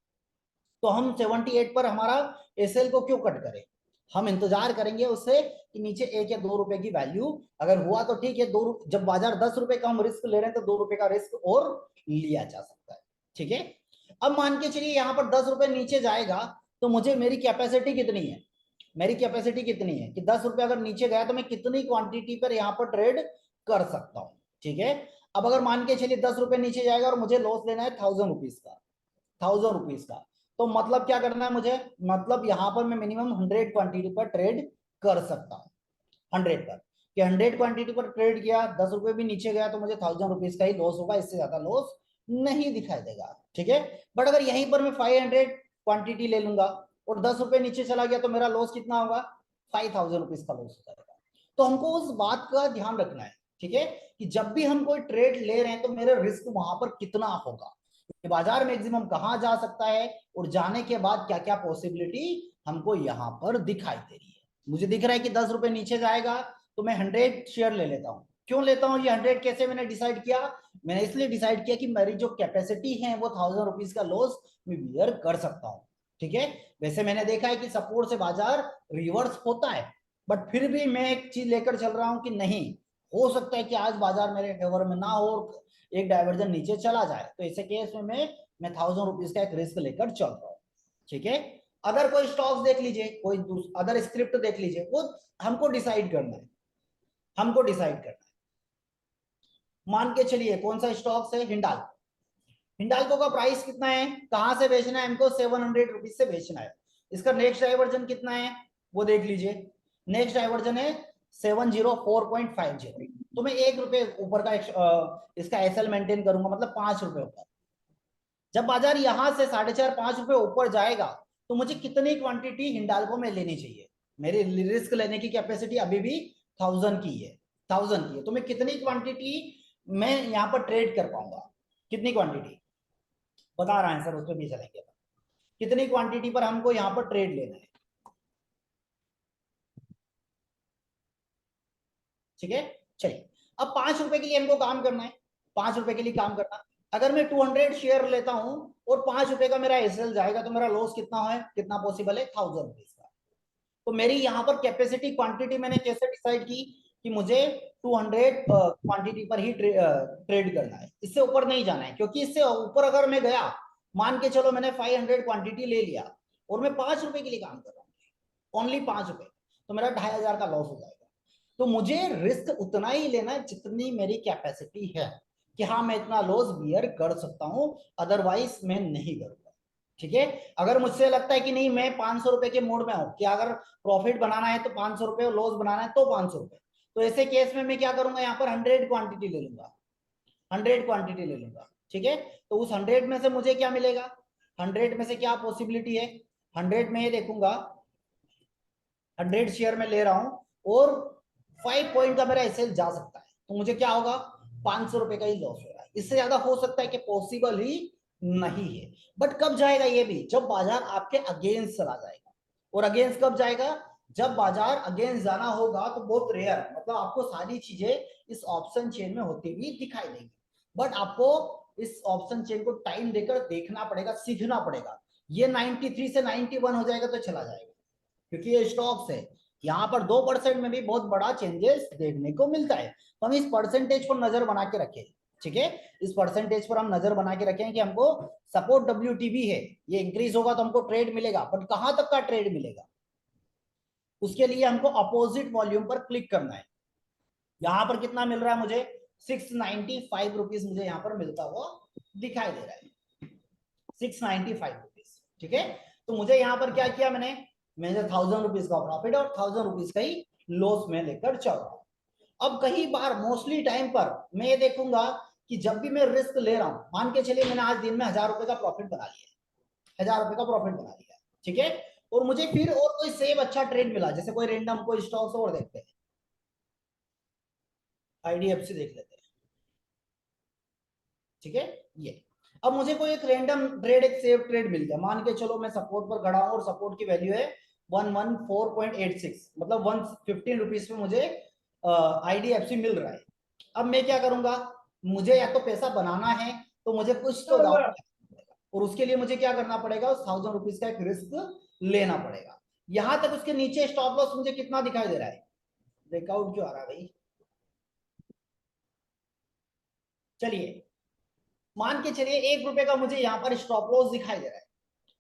तो हम 78 पर हमारा एसएल को क्यों कट करें, हम इंतजार करेंगे उससे कि नीचे 1 या 2 रुपए की वैल्यू अगर हुआ तो ठीक है। जब बाजार 10 रुपए का हम रिस्क ले रहे हैं तो 2 रुपए का रिस्क और लिया जा सकता है, ठीक है। अब मान के चलिए यहाँ पर 10 रुपए नीचे जाएगा तो मुझे, मेरी कैपेसिटी कितनी है, मेरी कैपेसिटी कितनी है कि 10 रुपए अगर नीचे गया तो मैं कितनी क्वांटिटी पर यहाँ पर ट्रेड कर सकता हूँ, ठीक है। अब अगर मान के चलिए 10 रुपए नीचे जाएगा और मुझे लॉस लेना है 1000 रुपीज का, 1000 रुपीज का, तो मतलब क्या करना है मुझे, मतलब यहाँ पर मैं मिनिमम 100 क्वांटिटी पर ट्रेड कर सकता हूँ। 100 पर, कि 100 क्वांटिटी पर ट्रेड किया, 10 रुपए भी नीचे गया तो मुझे 1000 रुपीज का ही लॉस होगा, इससे ज्यादा लॉस नहीं दिखाई देगा, ठीक है। बट अगर यहीं पर मैं 500 क्वांटिटी ले लूंगा और 10 रुपए नीचे चला गया तो मेरा लॉस कितना होगा, 5000 रुपीज का लॉस हो जाएगा। तो हमको उस बात का ध्यान रखना है, ठीक है, कि जब भी हम कोई ट्रेड ले रहे हैं तो मेरा रिस्क वहां पर कितना होगा, बाजार मैक्सिमम कहां जा सकता है और जाने के बाद क्या क्या पॉसिबिलिटी हमको यहां पर दिखाई दे रही है। मुझे दिख रहा है कि 10 रुपए नीचे जाएगा तो मैं 100 शेयर ले लेता हूं। क्यों लेता हूं ये 100, कैसे मैंने डिसाइड किया, मैंने इसलिए डिसाइड किया कि मेरी जो कैपेसिटी है वो 1000 रुपीज का लॉस मैं बियर कर सकता हूं, ठीक है। वैसे मैंने देखा है कि सपोर्ट से बाजार रिवर्स होता है, बट फिर भी मैं एक चीज लेकर चल रहा हूं कि नहीं, हो सकता है कि आज बाजार मेरे फेवर में ना हो, एक डाइवर्जन नीचे चला जाए, तो ऐसे केस में मैं 1000 रुपीज का एक रिस्क लेकर चल रहा हूँ, ठीक है। अदर कोई स्टॉक्स देख लीजिए, कोई अदर स्क्रिप्ट देख लीजिए, वो हमको डिसाइड करना है, हमको डिसाइड करना है। मान के चलिए कौन सा स्टॉक्स है, हिंडाल्को का प्राइस कितना है, कहां से बेचना है हमको, 700 रुपीज से बेचना है। इसका नेक्स्ट डाइवर्जन कितना है वो देख लीजिए, नेक्स्ट डाइवर्जन है 704.50। तो मैं 1 रुपए ऊपर का इसका एसएल मेंटेन करूंगा, मतलब 5 रुपए ऊपर। जब बाजार यहां से 4.5-5 रुपए ऊपर जाएगा तो मुझे कितनी क्वांटिटी हिंडाल्को में लेनी चाहिए, मेरी रिस्क लेने की कैपेसिटी अभी भी 1000 की है, 1000 की है, तो मैं कितनी क्वांटिटी मैं यहाँ पर ट्रेड कर पाऊंगा, कितनी क्वांटिटी बता रहा है सर, उस पर भी चलेंगे। कितनी क्वांटिटी पर हमको यहाँ पर ट्रेड लेना है, ठीक है। चलिए अब 5 रुपए के लिए हमको काम करना है, 5 रुपए के लिए काम करना। अगर मैं 200 शेयर लेता हूं और 5 रुपए का मेरा एसएल जाएगा तो मेरा लॉस कितना है, कितना पॉसिबल है, 1000 रुपीज का। तो मेरी यहाँ पर कैपेसिटी क्वांटिटी मैंने कैसे डिसाइड की कि मुझे 200 क्वांटिटी पर ही ट्रेड करना है, इससे ऊपर नहीं जाना है, क्योंकि इससे ऊपर अगर मैं गया, मान के चलो मैंने 500 क्वांटिटी ले लिया और मैं 5 रुपए के लिए काम कर रहा हूँ, ओनली 5 रुपए, तो मेरा 2500 का लॉस हो जाएगा। तो मुझे रिस्क उतना ही लेना है जितनी मेरी कैपेसिटी है, कि हाँ मैं इतना लॉस बियर कर सकता हूं, अदरवाइज मैं नहीं करूंगा, ठीक है। अगर मुझसे लगता है कि नहीं मैं 500 रुपए के मोड में हूं, कि अगर प्रॉफिट बनाना है तो 500 रुपए, लॉस बनाना है तो 500 रुपए, तो ऐसे केस में मैं क्या करूंगा, यहाँ पर 100 क्वांटिटी ले लूंगा, 100 क्वांटिटी ले लूंगा, ठीक है। तो उस 100 में से मुझे क्या मिलेगा, 100 में से क्या पॉसिबिलिटी है, 100 में ये देखूंगा 100 शेयर में ले रहा हूं और 5 पॉइंट का मेरा एसएल जा सकता है, तो मुझे क्या होगा, 500 रुपए का ही लॉस हो रहा है, इससे ज्यादा हो सकता है कि पॉसिबल ही नहीं है। बट कब जाएगा ये भी, जब बाजार आपके अगेंस्ट चला जाएगा। और अगेंस्ट कब जाएगा, जब बाजार अगेंस्ट जाना होगा तो बहुत रेयर, मतलब आपको सारी चीजें इस ऑप्शन चेन में होती हुई दिखाई देंगी। बट आपको इस ऑप्शन चेन को टाइम देकर देखना पड़ेगा, सीखना पड़ेगा। ये 93 से 91 हो जाएगा तो चला जाएगा, क्योंकि ये स्टॉक्स है। यहाँ पर 2% में भी बहुत बड़ा चेंजेस देखने को मिलता है। तो हम इस परसेंटेज पर नजर बना के रखें, ठीक है, इस परसेंटेज पर हम नजर बना के रखें कि हमको सपोर्ट WTB है, ये इंक्रीज होगा तो हमको ट्रेड मिलेगा, बट कहां तक का ट्रेड मिलेगा, उसके लिए हमको अपोजिट वॉल्यूम पर क्लिक करना है। यहां पर कितना मिल रहा है मुझे, 695 रुपीज मुझे यहाँ पर मिलता हुआ दिखाई दे रहा है, 695 रुपीज, ठीक है। तो मुझे यहाँ पर क्या किया मैंने 1000 रुपीज का प्रॉफिट और 1000 रुपीज का ही लॉस में लेकर चल रहा हूं। अब कई बार मोस्टली टाइम पर मैं ये देखूंगा कि जब भी मैं रिस्क ले रहा हूं, मान के चलिए मैंने आज दिन में 1000 रुपए का प्रॉफिट बना लिया, 1000 रुपए का प्रॉफिट बना लिया, ठीक है, और मुझे फिर और कोई सेम अच्छा ट्रेड मिला, जैसे कोई रेंडम कोई स्टॉक्स और देखते हैं, IDFC देख लेते हैं, ठीक है। ये अब मुझे कोई एक रैंडम ट्रेड, एक सेफ ट्रेड मिल गया, मान के चलो मैं सपोर्ट पर खड़ा हूं और सपोर्ट की वैल्यू है 114.86, मतलब 115 रुपीज पे मुझे IDFC मिल रहा है। अब मैं क्या करूंगा, मुझे या तो पैसा बनाना है तो मुझे कुछ तो डाउन, और उसके लिए मुझे क्या करना पड़ेगा, उस 1000 रुपीज का एक रिस्क लेना पड़ेगा। यहां तक उसके नीचे स्टॉप लॉस मुझे कितना दिखाई दे रहा है, ब्रेकआउट क्यों आ रहा है भाई, चलिए मान के चलिए 1 रुपए का मुझे यहाँ पर स्टॉप लॉस दिखाई दे रहा है।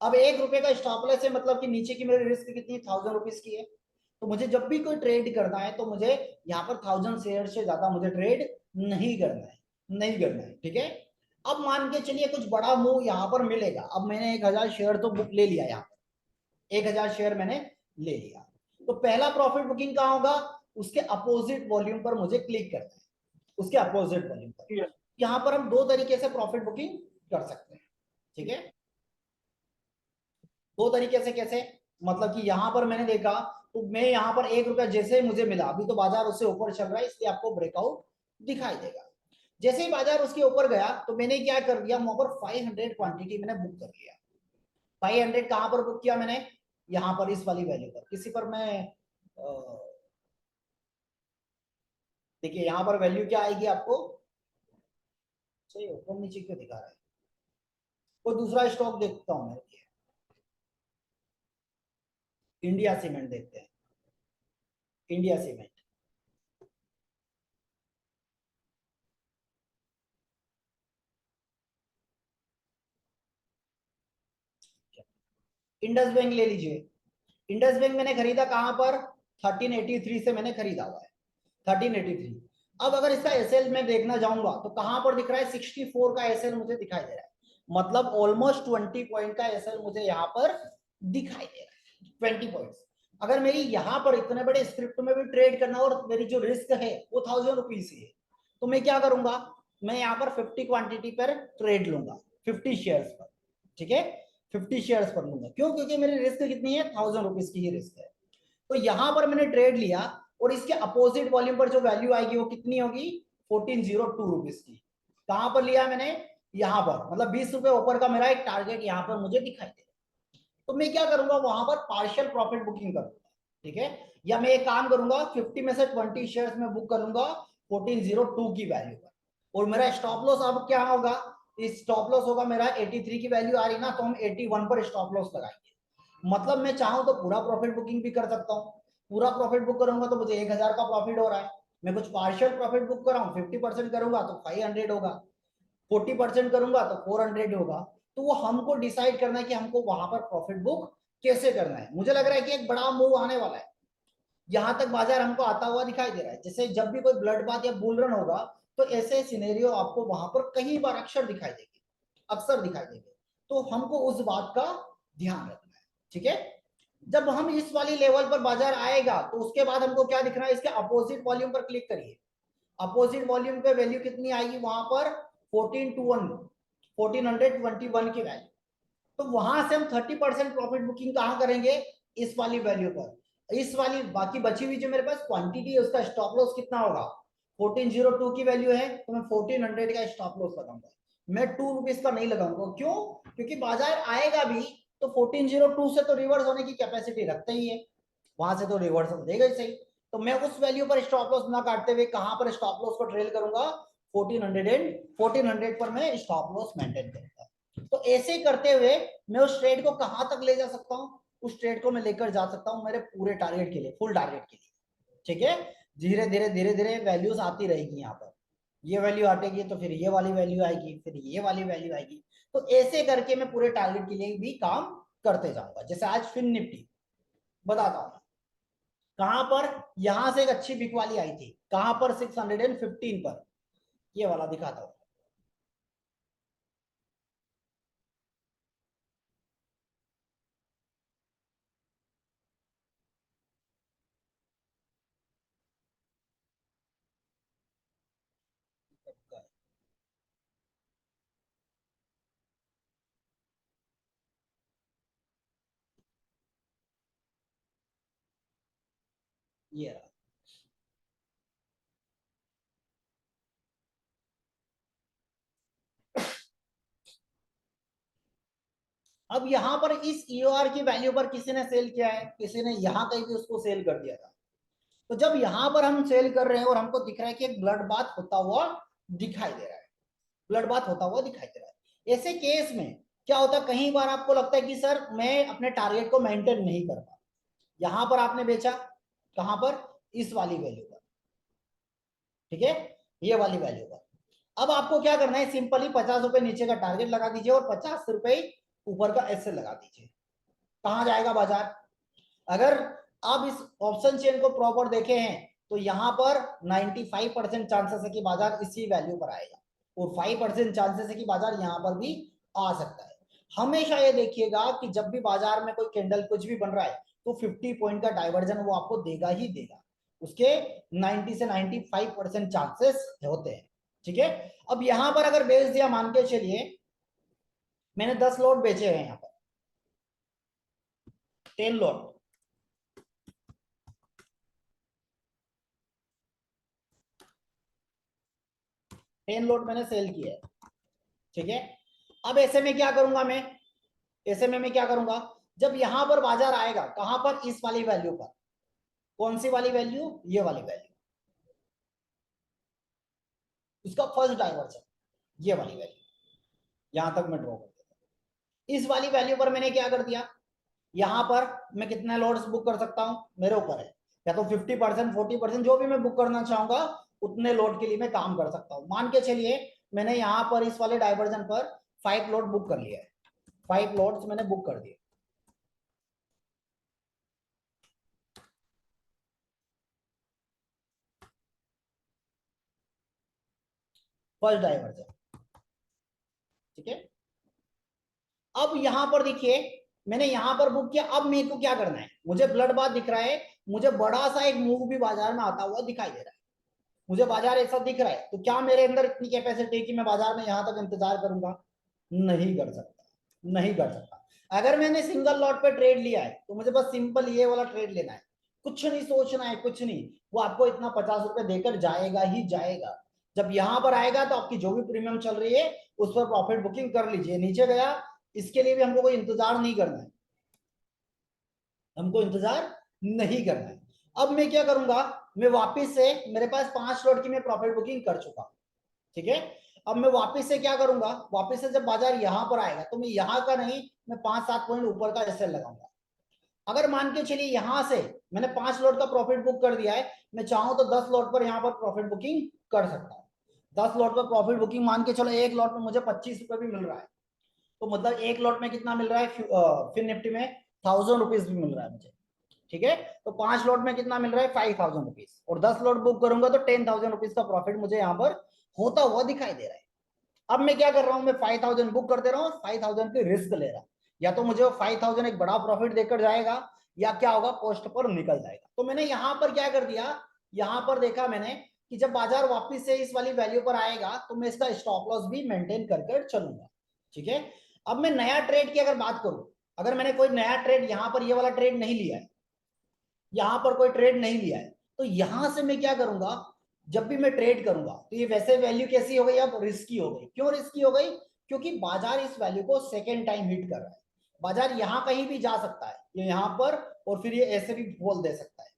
अब 1 रुपए का स्टॉप लॉस है, मतलब कि नीचे की मेरी रिस्क कितनी, 1000 रुपीज की है। तो मुझे जब भी कोई ट्रेड करना है तो मुझे यहाँ पर 1000 शेयर से ज्यादा मुझे ट्रेड नहीं करना है, नहीं करना है, ठीक है। अब मान के चलिए कुछ बड़ा मूव यहाँ पर मिलेगा, अब मैंने 1000 शेयर तो बुक ले लिया, यहाँ पर 1000 शेयर मैंने ले लिया, तो पहला प्रॉफिट बुकिंग कहाँ होगा, उसके अपोजिट वॉल्यूम पर मुझे क्लिक करना है, उसके अपोजिट वॉल्यूम पर। यहाँ पर हम दो तरीके से प्रॉफिट बुकिंग कर सकते हैं, ठीक है, दो तरीके से। कैसे, मतलब कि यहां पर मैंने देखा तो मैं यहाँ पर 1 रुपया जैसे ही मुझे मिला, अभी तो बाजार उससे ऊपर चल रहा है इसलिए आपको ब्रेकआउट दिखाई देगा। जैसे ही बाजार उसके ऊपर गया तो मैंने क्या कर दिया, वहां पर 500 क्वांटिटी मैंने बुक कर लिया। 500 कहां पर बुक किया मैंने, यहाँ पर इस वाली वैल्यू पर, किसी पर मैं देखिए यहाँ पर वैल्यू क्या आएगी आपको, सही ऊपर नीचे क्यों दिखा रहा है, कोई दूसरा स्टॉक देखता हूं मैं, इंडिया सीमेंट देखते हैं, इंडिया सीमेंट, इंडस बैंक ले लीजिए। इंडस बैंक मैंने खरीदा कहां पर, 1383 से मैंने खरीदा हुआ है, 1383। अब अगर इसका एसएल में देखना जाऊंगा तो कहां पर दिख रहा है, 64 का एसएल मुझे दिखाई दे रहा है, मतलब ऑलमोस्ट 20 पॉइंट का एसएल मुझे यहाँ पर दिखाई दे रहा है, 20 पॉइंट्स। अगर मेरी यहाँ पर इतने बड़े स्क्रिप्ट में भी ट्रेड करना और मेरी जो रिस्क है वो 1000 रुपीज है, तो मैं क्या करूंगा, मैं यहाँ पर 50 क्वांटिटी पर ट्रेड लूंगा, 50 शेयर्स पर, ठीक है, 50 शेयर्स पर लूंगा। क्यों, क्योंकि मेरी रिस्क कितनी है, 1000 रुपीज की ही रिस्क है। तो यहां पर मैंने ट्रेड लिया और इसके अपोजिट वॉल्यूम पर जो वैल्यू आएगी वो कितनी होगी, 1402 रुपीज की। कहां पर लिया मैंने, यहां पर, मतलब 20 रुपए ऊपर का मेरा एक टारगेट यहां पर मुझे दिखाई दे। तो मैं क्या करूंगा, वहां पर पार्शियल प्रॉफिट बुकिंग करूंगा, ठीक है, या मैं एक काम करूंगा 50 में से 20 शेयर्स में बुक करूंगा 1402 की वैल्यू पर, और मेरा स्टॉप लॉस अब क्या होगा, इस स्टॉप लॉस होगा मेरा 83 की वैल्यू आ रही ना, तो हम 81 पर स्टॉप लॉस लगाएंगे। मतलब मैं चाहूं तो पूरा प्रॉफिट बुकिंग भी कर सकता हूँ, पूरा प्रॉफिट बुक करूंगा तो मुझे 1000 का प्रॉफिट हो रहा है। मैं कुछ पार्शियल प्रॉफिट बुक कर रहा हूँ, 50% करूंगा तो 500 होगा, 40% करूंगा तो 400 होगा। तो वो हमको डिसाइड करना है कि हमको वहां पर प्रॉफिट बुक कैसे करना है। मुझे लग रहा है कि एक बड़ा मूव आने वाला है, यहां तक बाजार हमको आता हुआ दिखाई दे रहा है। जैसे जब भी कोई ब्लड बाथ या बुल रन होगा तो ऐसे सिनेरियो आपको वहां पर कई बार अक्सर दिखाई देंगे, अक्सर दिखाई देंगे। तो हमको उस बात का ध्यान रखना है, ठीक है। जब हम इस वाली लेवल पर बाजार आएगा तो उसके बाद हमको क्या दिखना है, इसके अपोजिट वॉल्यूम पर क्लिक करिए। अपोजिट वॉल्यूम पे वैल्यू कितनी आएगी, वहां पर 1421 की वैल्यू। तो वहां से हम 30% प्रॉफिट बुकिंग कहां करेंगे, इस वाली वैल्यू पर। इस वाली बाकी बची हुई जो मेरे पास क्वांटिटी है उसका स्टॉप लॉस कितना होगा, 1402 की वैल्यू है तो मैं 1400 का स्टॉप लॉस लगाऊंगा। मैं 2 रुपीज का नहीं लगाऊंगा। क्यों? क्योंकि बाजार आएगा भी तो 1402 से तो रिवर्स होने की कैपेसिटी रखता ही है, वहां से तो रिवर्सल देगा ही सही। तो मैं उस वैल्यू पर स्टॉप लॉस ना काटते हुए कहां पर स्टॉप लॉस को ट्रेल करूंगा? 1400 पर मैं स्टॉप लॉस मेंटेन करूंगा। तो ऐसे करते हुए मैं उस ट्रेड को कहां तक ले जा सकता हूं? उस ट्रेड को मैं लेकर जा सकता हूं मेरे पूरे टारगेट के लिए, फुल टारगेट के लिए। ठीक है, धीरे धीरे धीरे धीरे वैल्यूज आती रहेगी। यहाँ पर ये वैल्यू हटेगी तो फिर ये वाली वैल्यू आएगी, फिर ये वाली वैल्यू आएगी। तो ऐसे करके मैं पूरे टारगेट के लिए भी काम करते जाऊंगा। जैसे आज फिन निफ्टी बताता हूं कहां पर, यहां से एक अच्छी बिक वाली आई थी, कहां पर? 615 पर। ये वाला दिखाता हूं। ये रहा। अब यहां पर इस ईओआर की वैल्यू पर किसी ने सेल किया है, किसी ने यहां कहीं भी उसको सेल कर दिया था। तो जब यहां पर हम सेल कर रहे हैं और हमको दिख रहा है कि एक ब्लड बाथ होता हुआ दिखाई दे रहा है, ब्लड बाथ होता हुआ दिखाई दे रहा है, ऐसे केस में क्या होता है? कई बार आपको लगता है कि सर मैं अपने टारगेट को मेंटेन नहीं कर पा। यहां पर आपने बेचा, कहां पर? इस वाली वैल्यू पर। ठीक है, ये वाली वैल्यू पर। अब आपको क्या करना है? सिंपली 50 रुपए नीचे का टारगेट लगा दीजिए और 50 रुपए ऊपर का एसएल लगा दीजिए। कहां जाएगा बाजार? अगर आप इस ऑप्शन चेन को प्रॉपर देखे हैं तो यहां पर 95% चांसेस है कि बाजार इसी वैल्यू पर आएगा और 5% चांसेस है कि बाजार यहां पर भी आ सकता है। हमेशा ये देखिएगा कि जब भी बाजार में कोई कैंडल कुछ भी बन रहा है तो 50 पॉइंट का डाइवर्जन वो आपको देगा ही देगा, उसके 90 से 95% चांसेस होते हैं। ठीक है, अब यहां पर अगर बेच दिया, मान के चलिए मैंने 10 लॉट बेचे हैं, यहां पर 10 लॉट, 10 लॉट मैंने सेल किया है। ठीक है, अब ऐसे में क्या करूंगा मैं? ऐसे में मैं क्या करूंगा? जब यहां पर बाजार आएगा, कहां पर? इस वाली वैल्यू पर। कौन सी वाली वैल्यू? ये वाली वैल्यू, इसका फर्स्ट डाइवर्जन, ये वाली वैल्यू। यहां तक मैं ड्रॉ कर देता हूं। इस वाली वैल्यू पर मैंने क्या कर दिया? यहां पर मैं कितने लॉट्स बुक कर सकता हूं? मेरे ऊपर है, या तो 50% 40% जो भी मैं बुक करना चाहूंगा उतने लॉट के लिए मैं काम कर सकता हूं। मान के चलिए मैंने यहां पर इस वाले डाइवर्जन पर 5 लॉट बुक कर लिया है, 5 लॉट्स मैंने बुक कर दिए। First diversion. ठीक है, अब यहां पर देखिए मैंने यहां पर बुक किया। अब मेरे को क्या करना है? मुझे ब्लड बाथ दिख रहा है, मुझे बड़ा सा एक मूव भी बाजार में आता हुआ दिखाई दे रहा है, मुझे बाजार ऐसा दिख रहा है। तो क्या मेरे अंदर इतनी कैपेसिटी है कि मैं बाजार में यहां तक इंतजार करूंगा? नहीं कर सकता, नहीं कर सकता। अगर मैंने सिंगल लॉट पे ट्रेड लिया है तो मुझे बस सिंपल ये वाला ट्रेड लेना है, कुछ नहीं सोचना है, कुछ नहीं। वो आपको इतना 50 रुपए देकर जाएगा ही जाएगा। जब यहां पर आएगा तो आपकी जो भी प्रीमियम चल रही है उस पर प्रॉफिट बुकिंग कर लीजिए। नीचे गया, इसके लिए भी हमको कोई इंतजार नहीं करना है, हमको इंतजार नहीं करना है। अब मैं क्या करूंगा? मैं वापस से, मेरे पास 5 लॉट की मैं प्रॉफिट बुकिंग कर चुका हूं। ठीक है, अब मैं वापस से क्या करूंगा? वापस से जब बाजार यहां पर आएगा तो मैं यहां का नहीं, मैं 5-7 पॉइंट ऊपर का एसएल लगाऊंगा। अगर मान के चलिए यहां से मैंने 5 लॉट का प्रॉफिट बुक कर दिया है, मैं चाहूं तो 10 लॉट पर यहां पर प्रॉफिट बुकिंग कर सकता हूं। 10 लॉट पर प्रॉफिट बुकिंग मान के चलो, एक लॉट में मुझे 25 रुपए भी मिल रहा है, तो मतलब एक लॉट में कितना मिल रहा है? फिर निफ्टी में 1000 रुपीज भी मिल रहा है मुझे। ठीक है, तो 5 लॉट में कितना मिल रहा है? 5000 रुपीज, और 10 लॉट बुक करूंगा तो 10,000 रुपीज का प्रॉफिट मुझे यहाँ पर होता हुआ दिखाई दे रहा है। अब मैं क्या कर रहा हूं? मैं 5000 बुक कर दे रहा हूं, 5000 की रिस्क ले रहा हूं। या तो मुझे 5000 एक बड़ा प्रॉफिट देकर जाएगा, या क्या होगा? पोस्ट पर निकल जाएगा। तो मैंने यहां पर क्या कर दिया? यहां पर देखा मैंने कि जब बाजार वापस से इस वाली वैल्यू पर आएगा तो मैं इसका स्टॉप लॉस भी मेंटेन करके चलूंगा। ठीक है, अब मैं नया ट्रेड की अगर बात करूं, अगर मैंने कोई नया ट्रेड यहां पर, ये वाला ट्रेड नहीं लिया है, यहां पर कोई ट्रेड नहीं लिया है, तो यहां से मैं क्या करूंगा? जब भी मैं ट्रेड करूंगा तो ये वैसे वैल्यू कैसी हो गई, अब रिस्की हो गई। क्यों रिस्की हो गई? क्योंकि बाजार इस वैल्यू को सेकेंड टाइम हिट कर रहा है। बाजार यहां कहीं भी जा सकता है, ये यहां पर, और फिर ये ऐसे भी बोल दे सकता है,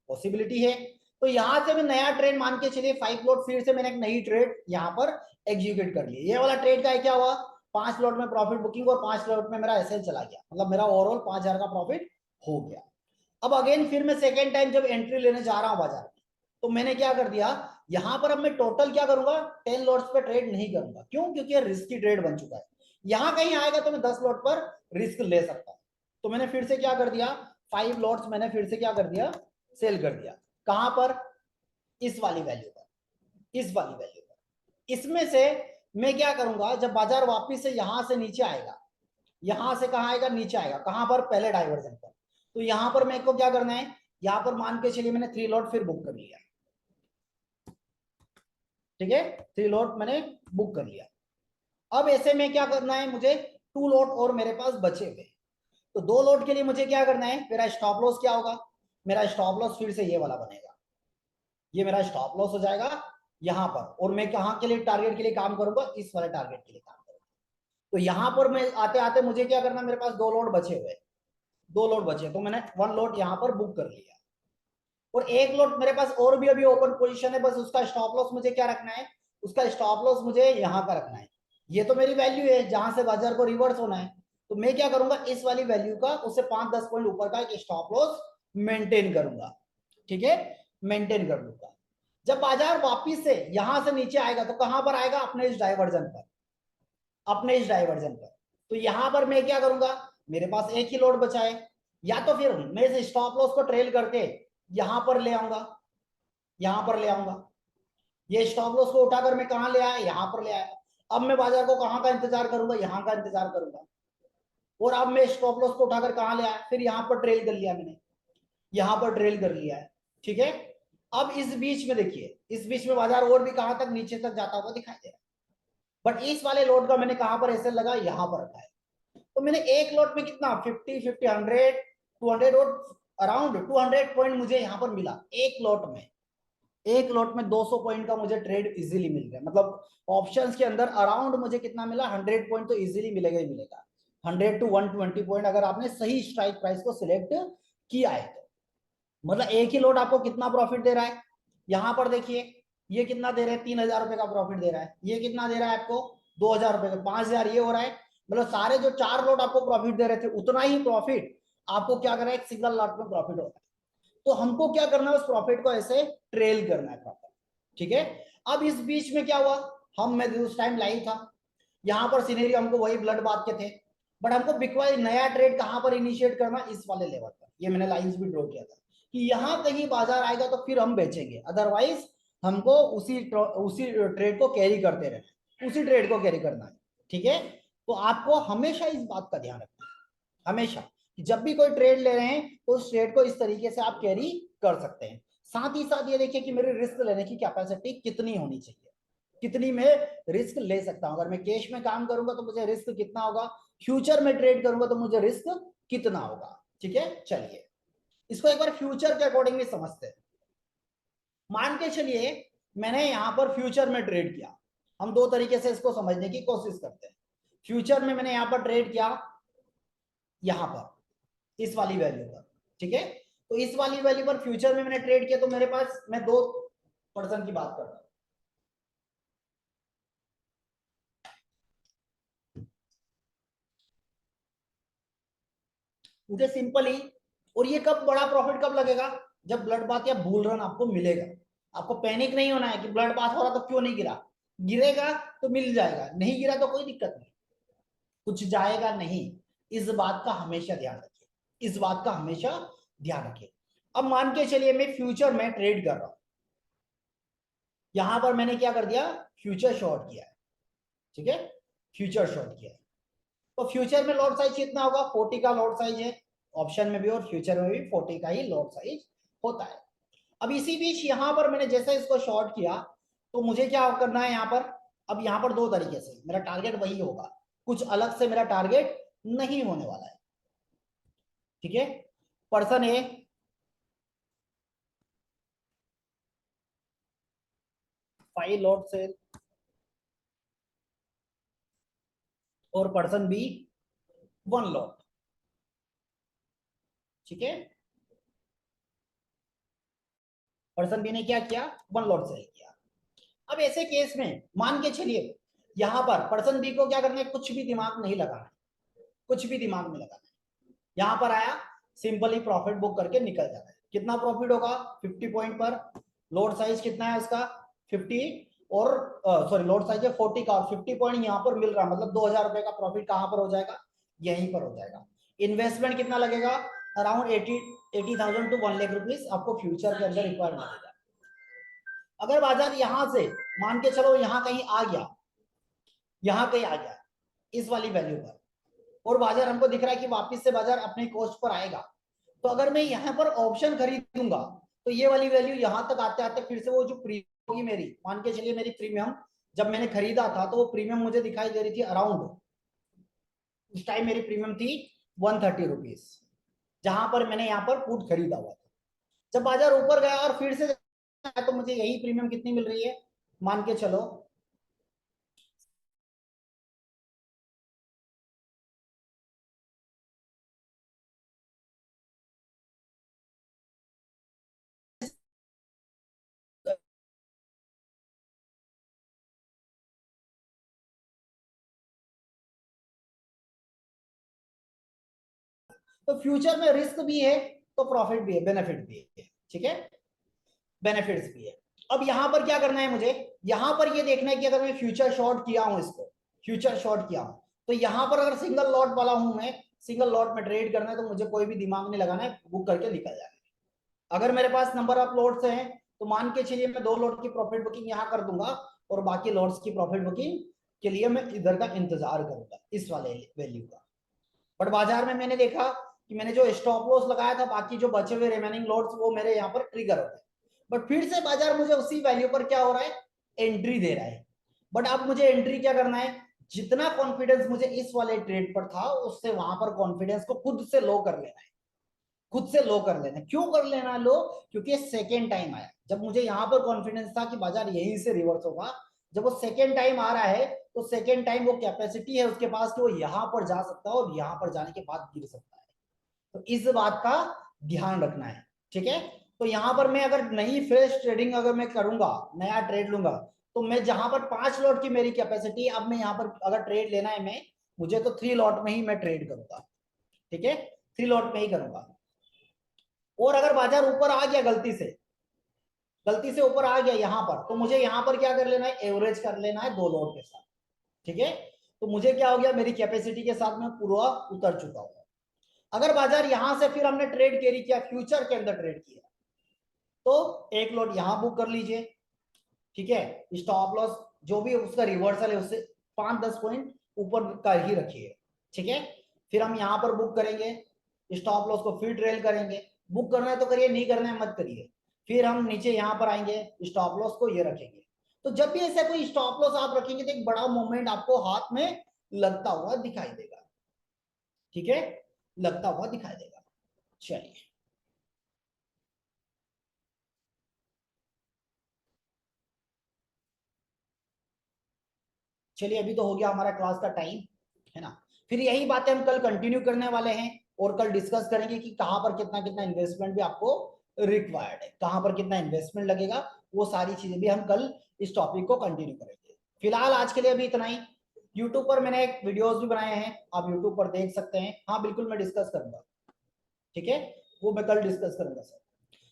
पॉसिबिलिटी है। तो यहां से मैं नया ट्रेड मान के चलिए 5 लॉट, फिर से मैंने एक नई ट्रेड यहां पर एग्जीक्यूट कर ली। ये वाला ट्रेड का क्या हुआ, 5 लॉट में प्रॉफिट बुकिंग और 5 लॉट में मेरा एसएल चला गया, मतलब मेरा ओवरऑल 5,000 का प्रॉफिट हो गया। अब अगेन फिर मैं सेकेंड टाइम जब एंट्री लेने जा रहा हूं बाजार में, तो मैंने क्या कर दिया, यहां पर अब मैं टोटल क्या करूंगा, 10 लॉट्स पे ट्रेड नहीं करूंगा। क्यों? क्योंकि रिस्की ट्रेड बन चुका है। यहां कहीं आएगा तो मैं 10 लॉट पर रिस्क ले सकता हूं। तो मैंने फिर से क्या कर दिया, 5 लॉट्स मैंने फिर से क्या कर दिया, सेल कर दिया। कहां पर? इस वाली वैल्यू पर, इस वाली वैल्यू पर। इसमें से मैं क्या करूंगा, जब बाजार वापिस से यहां से नीचे आएगा, यहां से कहां आएगा, नीचे आएगा। कहां पर? पहले डाइवर्जन पर। तो यहां पर मेरे को क्या करना है, यहां पर मान के चलिए मैंने 3 लॉट फिर बुक कर लिया, ठीक है, 3 लॉट मैंने बुक कर लिया। अब ऐसे में क्या करना है मुझे, 2 लॉट और मेरे पास बचे हुए। तो 2 लॉट के लिए मुझे क्या करना है, मेरा स्टॉप लॉस क्या होगा, मेरा स्टॉप लॉस फिर से ये वाला बनेगा, ये मेरा स्टॉप लॉस हो जाएगा यहां पर। और मैं कहां के लिए टारगेट के लिए काम करूंगा, इस वाले टारगेट के लिए काम करूंगा। तो यहां पर मैं आते आते मुझे क्या करना, मेरे पास 2 लॉट बचे हुए, 2 लॉट बचे, तो मैंने 1 लॉट यहां पर बुक कर लिया। और 1 लॉट मेरे पास और भी अभी ओपन पोजीशन है, बस उसका स्टॉप लॉस मुझे क्या रखना है, उसका स्टॉप लॉस मुझे यहां का रखना है। ये तो मेरी वैल्यू है जहां से बाजार को रिवर्स होना है। तो मैं क्या करूंगा, इस वाली वैल्यू का उससे 5-10 पॉइंट ऊपर का एक स्टॉप लॉस मेंटेन करूंगा, ठीक है, मेंटेन कर लूंगा। जब बाजार वापिस से यहां से नीचे आएगा तो कहां पर आएगा, अपने इस डाइवर्जन पर, अपने इस डाइवर्जन पर। तो यहां पर मैं क्या करूंगा, मेरे पास एक ही लोड बचा है, या तो फिर मैं इस स्टॉप लॉस को ट्रेल करके यहां पर ले आऊंगा, यहां पर ले आऊंगा। ये स्टॉप लॉस को उठाकर मैं कहां ले आया, यहां पर ले आया। अब मैं बाजार को कहां का इंतजार करूंगा, यहां का इंतजार करूंगा। और अब मैं स्टॉप लॉस को उठाकर कहां ले आया, फिर यहां पर ट्रेल कर लिया मैंने, यहां पर ट्रेल कर लिया है, ठीक है। अब इस बीच में देखिए, इस बीच में बाजार और भी कहां तक नीचे तक जाता हुआ दिखाई दे रहा है, बट इस वाले लोड का मैंने कहां पर ऐसे लगा, यहां पर रखा है। तो मैंने एक लॉट में कितना 50 100 200 और अराउंड 200 पॉइंट मुझे यहां पर मिला एक लॉट में। एक लॉट में 200 पॉइंट का मुझे ट्रेड इजीली मिल गया, मतलब ऑप्शंस के अंदर अराउंड मुझे कितना मिला, 100 पॉइंट तो इजीली मिलेगा ही मिलेगा। 100 to 120 पॉइंट अगर आपने सही स्ट्राइक प्राइस को सिलेक्ट किया है तो। मतलब एक ही लॉट आपको कितना प्रॉफिट दे रहा है, यहां पर देखिए, ये कितना दे रहा है, 3,000 रुपए का प्रॉफिट दे रहा है। ये कितना दे रहा है आपको, 2,000 रुपए का, 5,000 ये हो रहा है। मतलब सारे जो 4 लॉट आपको प्रॉफिट दे रहे थे, उतना ही प्रॉफिट आपको क्या कर रहा है, एक सिंगल लॉट में प्रॉफिट हो रहा है। तो हमको क्या करना है, उस प्रॉफिट को ऐसे ट्रेल करना है प्रॉपर, ठीक है। अब इस बीच में क्या हुआ, मैं उस टाइम लाइव था, यहां पर सिनेरियो हमको वही ब्लड बात के थे, बट हमको बिटकॉइन नया ट्रेड कहां पर इनिशिएट करना, इस वाले लेवल पर। ये मैंने लाइंस भी ड्रॉ किया था कि यहां कहीं बाजार आएगा तो फिर हम बेचेंगे, अदरवाइज हमको उसी ट्रेड को कैरी करते रहना, उसी ट्रेड को कैरी करना है, ठीक है। तो आपको हमेशा इस बात का ध्यान रखना है, हमेशा कि जब भी कोई ट्रेड ले रहे हैं तो उस ट्रेड को इस तरीके से आप कैरी कर सकते हैं। साथ ही साथ ये देखिए कि मेरी रिस्क लेने की कैपेसिटी कितनी होनी चाहिए, कितनी मैं रिस्क ले सकता हूं। अगर मैं कैश में काम करूंगा तो मुझे रिस्क कितना होगा, फ्यूचर में ट्रेड करूंगा तो मुझे रिस्क कितना होगा, ठीक है। चलिए इसको एक बार फ्यूचर के अकॉर्डिंगली समझते हैं। मान के चलिए मैंने यहां पर फ्यूचर में ट्रेड किया, हम दो तरीके से इसको समझने की कोशिश करते हैं। फ्यूचर में मैंने यहां पर ट्रेड किया, यहां पर इस वाली वैल्यू पर, ठीक है। तो इस वाली वैल्यू पर फ्यूचर में मैंने ट्रेड किया, तो मेरे पास, मैं 2% की बात कर रहा हूं, मुझे सिंपली, और ये कब बड़ा प्रॉफिट कब लगेगा, जब ब्लड बाथ या बुल रन आपको मिलेगा। आपको पैनिक नहीं होना है कि ब्लड बाथ हो रहा तो क्यों नहीं गिरा, गिरेगा तो मिल जाएगा, नहीं गिरा तो कोई दिक्कत नहीं, कुछ जाएगा नहीं। इस बात का हमेशा ध्यान रखिए, इस बात का हमेशा ध्यान रखिए। अब मान के चलिए मैं फ्यूचर में ट्रेड कर रहा हूं, यहां पर मैंने क्या कर दिया, फ्यूचर शॉर्ट किया है, ठीक है, फ्यूचर शॉर्ट किया है। तो फ्यूचर में लॉट साइज कितना होगा, 40 का लॉट साइज है, ऑप्शन में भी और फ्यूचर में भी 40 का ही लॉट साइज होता है। अब इसी बीच यहां पर मैंने जैसे इसको शॉर्ट किया, तो मुझे क्या करना है यहां पर, अब यहां पर दो तरीके से मेरा टारगेट वही होगा, कुछ अलग से मेरा टारगेट नहीं होने वाला है, ठीक है। पर्सन ए 5 लॉट सेल और पर्सन बी 1 लॉट। ठीक है, पर्सन बी ने क्या किया, 1 लॉट सेल किया। अब ऐसे केस में मान के चलिए यहां पर पर्सन बी को क्या करना है, कुछ भी दिमाग नहीं लगाना, कुछ भी दिमाग नहीं लगाना। यहां पर आया, सिंपली प्रॉफिट बुक करके निकल जाना है। कितना प्रॉफिट होगा, 50 पॉइंट पर। लोड साइज कितना है उसका, 50, और सॉरी लोड साइज है 40 का, और 50 पॉइंट यहां पर मिल रहा है, मतलब 2000 रुपए का प्रॉफिट कहां पर हो जाएगा, यहीं पर हो जाएगा। इन्वेस्टमेंट कितना लगेगा, अराउंड 80,000 टू 1 लाख रुपीज आपको फ्यूचर के अंदर रिक्वायर्ड लगेगा। अगर बाजार यहां से मान के चलो यहां कहीं आ गया, यहां कहीं आ गया इस वाली वैल्यू पर, और बाजार हमको दिख रहा है कि वापस से बाजार अपने कोस्ट पर आएगा, तो अगर मैं यहाँ पर ऑप्शन खरीदूंगा तो ये वाली वैल्यू यहाँ तक आते आते फिर से वो जो प्रीमियम होगी मेरी, मान के चलिए मेरी प्रीमियम जब मैंने खरीदा था तो वो प्रीमियम मुझे दिखाई दे रही थी अराउंड, उस टाइम मेरी प्रीमियम थी 130 रुपीज, जहां पर मैंने यहाँ पर पुट खरीदा हुआ था। जब बाजार ऊपर गया और फिर से तो मुझे यही प्रीमियम कितनी मिल रही है, मान के चलो तो फ्यूचर में रिस्क भी है तो प्रॉफिट भी है, बेनिफिट भी है। ठीक है, बेनिफिट्स भी है। अब यहां पर क्या करना है मुझे, यहां पर ये देखना है कि अगर मैं फ्यूचर शॉर्ट किया हूं, इसको फ्यूचर शॉर्ट किया हूं, तो यहां पर अगर सिंगल लॉट वाला हूं मैं, सिंगल लॉट में ट्रेड करना है तो मुझे कोई भी दिमाग नहीं लगाना है, बुक करके निकल जाना है। अगर मेरे पास नंबर ऑफ लॉट्स हैं तो मान के चलिए मैं 2 लॉट की प्रॉफिट बुकिंग यहां कर दूंगा और बाकी लॉट्स की प्रॉफिट बुकिंग के लिए मैं इधर का इंतजार करूंगा, इस वाले वैल्यू का। बट बाजार में मैंने देखा कि मैंने जो स्टॉप लॉस लगाया था, बाकी जो बचे हुए रिमेनिंग लॉट्स वो मेरे यहाँ पर ट्रिगर हो गए, बट फिर से बाजार मुझे उसी वैल्यू पर क्या हो रहा है, एंट्री दे रहा है। बट अब मुझे एंट्री क्या करना है, जितना कॉन्फिडेंस मुझे इस वाले ट्रेड पर था उससे वहां पर कॉन्फिडेंस को खुद से लो कर लेना है, खुद से लो कर लेना है। क्यों कर लेना लो, क्योंकि सेकेंड टाइम आया, जब मुझे यहां पर कॉन्फिडेंस था कि बाजार यहीं से रिवर्स होगा, जब वो सेकेंड टाइम आ रहा है तो सेकेंड टाइम वो कैपेसिटी है उसके पास कि वो यहां पर जा सकता है और यहां पर जाने के बाद गिर सकता है। तो इस बात का ध्यान रखना है। ठीक है, तो यहां पर मैं अगर नई फ्रेश ट्रेडिंग अगर मैं करूंगा, नया ट्रेड लूंगा, तो मैं जहां पर 5 लॉट की मेरी कैपेसिटी, अब मैं यहां पर अगर ट्रेड लेना है मैं, मुझे तो 3 लॉट में ही मैं ट्रेड करूंगा। ठीक है, 3 लॉट में ही करूंगा। और अगर बाजार ऊपर आ गया गलती से ऊपर आ गया यहां पर, तो मुझे यहां पर क्या कर लेना है, एवरेज कर लेना है 2 लॉट के साथ। ठीक है, तो मुझे क्या हो गया, मेरी कैपेसिटी के साथ में पूरा उतर चुका हूं। अगर बाजार यहां से फिर हमने ट्रेड कैरी किया, फ्यूचर के अंदर ट्रेड किया, तो 1 लॉट यहां बुक कर लीजिए। ठीक है, स्टॉप लॉस जो भी उसका रिवर्सल है उससे 5-10 पॉइंट ऊपर का ही रखिए। ठीक है, फिर हम यहां पर बुक करेंगे, स्टॉप लॉस को फिर ट्रेल करेंगे। बुक करना है तो करिए, नहीं करना है मत करिए। फिर हम नीचे यहां पर आएंगे, स्टॉप लॉस को ये रखेंगे। तो जब भी ऐसा कोई स्टॉप लॉस आप रखेंगे तो एक बड़ा मूवमेंट आपको हाथ में लगता हुआ दिखाई देगा। ठीक है, लगता हुआ दिखाई देगा। चलिए, चलिए अभी तो हो गया हमारा क्लास का टाइम, है ना। फिर यही बातें हम कल कंटिन्यू करने वाले हैं और कल डिस्कस करेंगे कि कहां पर कितना कितना इन्वेस्टमेंट भी आपको रिक्वायर्ड है, कहां पर कितना इन्वेस्टमेंट लगेगा, वो सारी चीजें भी हम कल इस टॉपिक को कंटिन्यू करेंगे। फिलहाल आज के लिए अभी इतना ही। यूट्यूब पर मैंने एक वीडियोस भी बनाए हैं, आप यूट्यूब पर देख सकते हैं। हाँ बिल्कुल, मैं डिस्कस करूंगा। ठीक है, वो मैं कल डिस्कस करूंगा सर।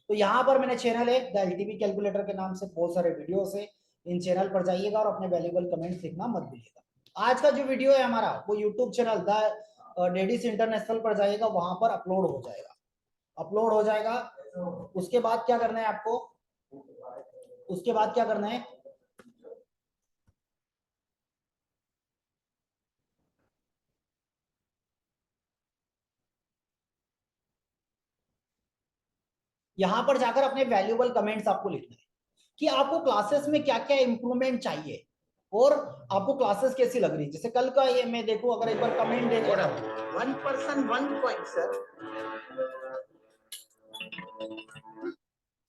तो यहाँ पर मैंने चैनल है द एलटीवी कैलकुलेटर के नाम से, बहुत सारे वीडियोस है, इन चैनल पर जाइएगा और अपने वैल्यूएबल कमेंट्स लिखना मत भूलिएगा। आज का जो वीडियो है हमारा वो यूट्यूब चैनल द डेडिस इंटरनेशनल पर जाइएगा, वहां पर अपलोड हो जाएगा, अपलोड हो जाएगा। उसके बाद क्या करना है आपको, उसके बाद क्या करना है, यहां पर जाकर अपने वैल्यूएबल कमेंट्स आपको लिखना है कि आपको क्लासेस में क्या क्या इंप्रूवमेंट चाहिए और आपको क्लासेस कैसी लग रही है। जैसे कल का ये मैं देखूं, अगर एक बार कमेंट देखो, 1% 1 पॉइंट सर,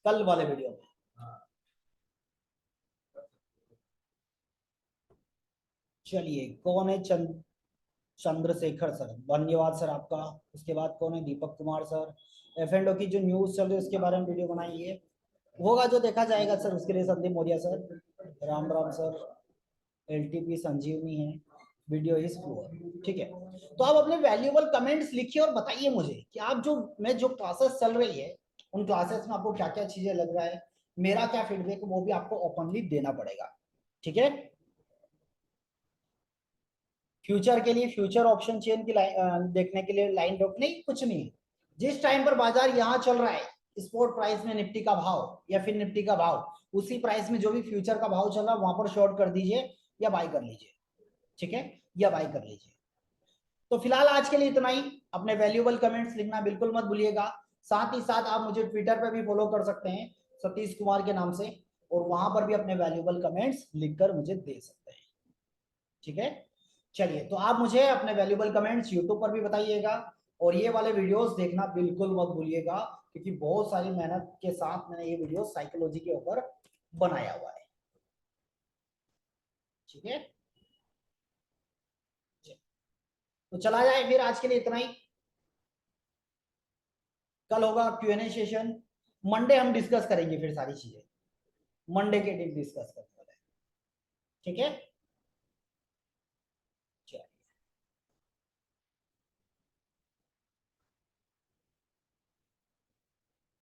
कल वाले वीडियो में चलिए, कौन है? चंद्रशेखर सर, धन्यवाद सर आपका। उसके बाद कौन है? दीपक कुमार सर। F&O की जो न्यूज चल रही है उसके बारे में वीडियो बनाइए, होगा जो देखा जाएगा सर। उसके लिए Sandeep Maurya sir, Ram Ram sir. LTP संजीवनी है, वीडियो इज फ्लोअर, ठीक है। तो आप अपने वैल्यूएबल कमेंट्स लिखिए और बताइए मुझे कि आप जो क्लासेस चल रही है उन क्लासेस में आपको क्या क्या चीजें लग रहा है, मेरा क्या फीडबैक, वो भी आपको ओपनली देना पड़ेगा, ठीक है। फ्यूचर के लिए फ्यूचर ऑप्शन चेन की देखने के लिए लाइन ड्रॉप नहीं, कुछ नहीं। जिस टाइम पर बाजार यहाँ चल रहा है, स्पॉट प्राइस में निफ्टी का भाव या फिर निफ्टी का भाव, उसी प्राइस में जो भी फ्यूचर का भाव चल रहा है वहां पर शॉर्ट कर दीजिए या बाय कर लीजिए, ठीक है, या बाय कर लीजिए। तो फिलहाल आज के लिए इतना ही। अपने वैल्यूएबल कमेंट्स लिखना बिल्कुल मत भूलिएगा। साथ ही साथ आप मुझे ट्विटर पे भी फॉलो कर सकते हैं सतीश कुमार के नाम से, और वहां पर भी अपने वैल्यूएबल कमेंट्स लिखकर मुझे दे सकते हैं, ठीक है। चलिए, तो आप मुझे अपने वैल्यूएबल कमेंट्स यूट्यूब पर भी बताइएगा, और ये वाले वीडियोस देखना बिल्कुल मत भूलिएगा, क्योंकि बहुत सारी मेहनत के साथ मैंने ये वीडियो साइकोलॉजी के ऊपर बनाया हुआ है, ठीक है। तो चला जाए फिर, आज के लिए इतना ही। कल होगा Q&A सेशन, मंडे हम डिस्कस करेंगे फिर सारी चीजें, मंडे के दिन डिस्कस करेंगे, ठीक है।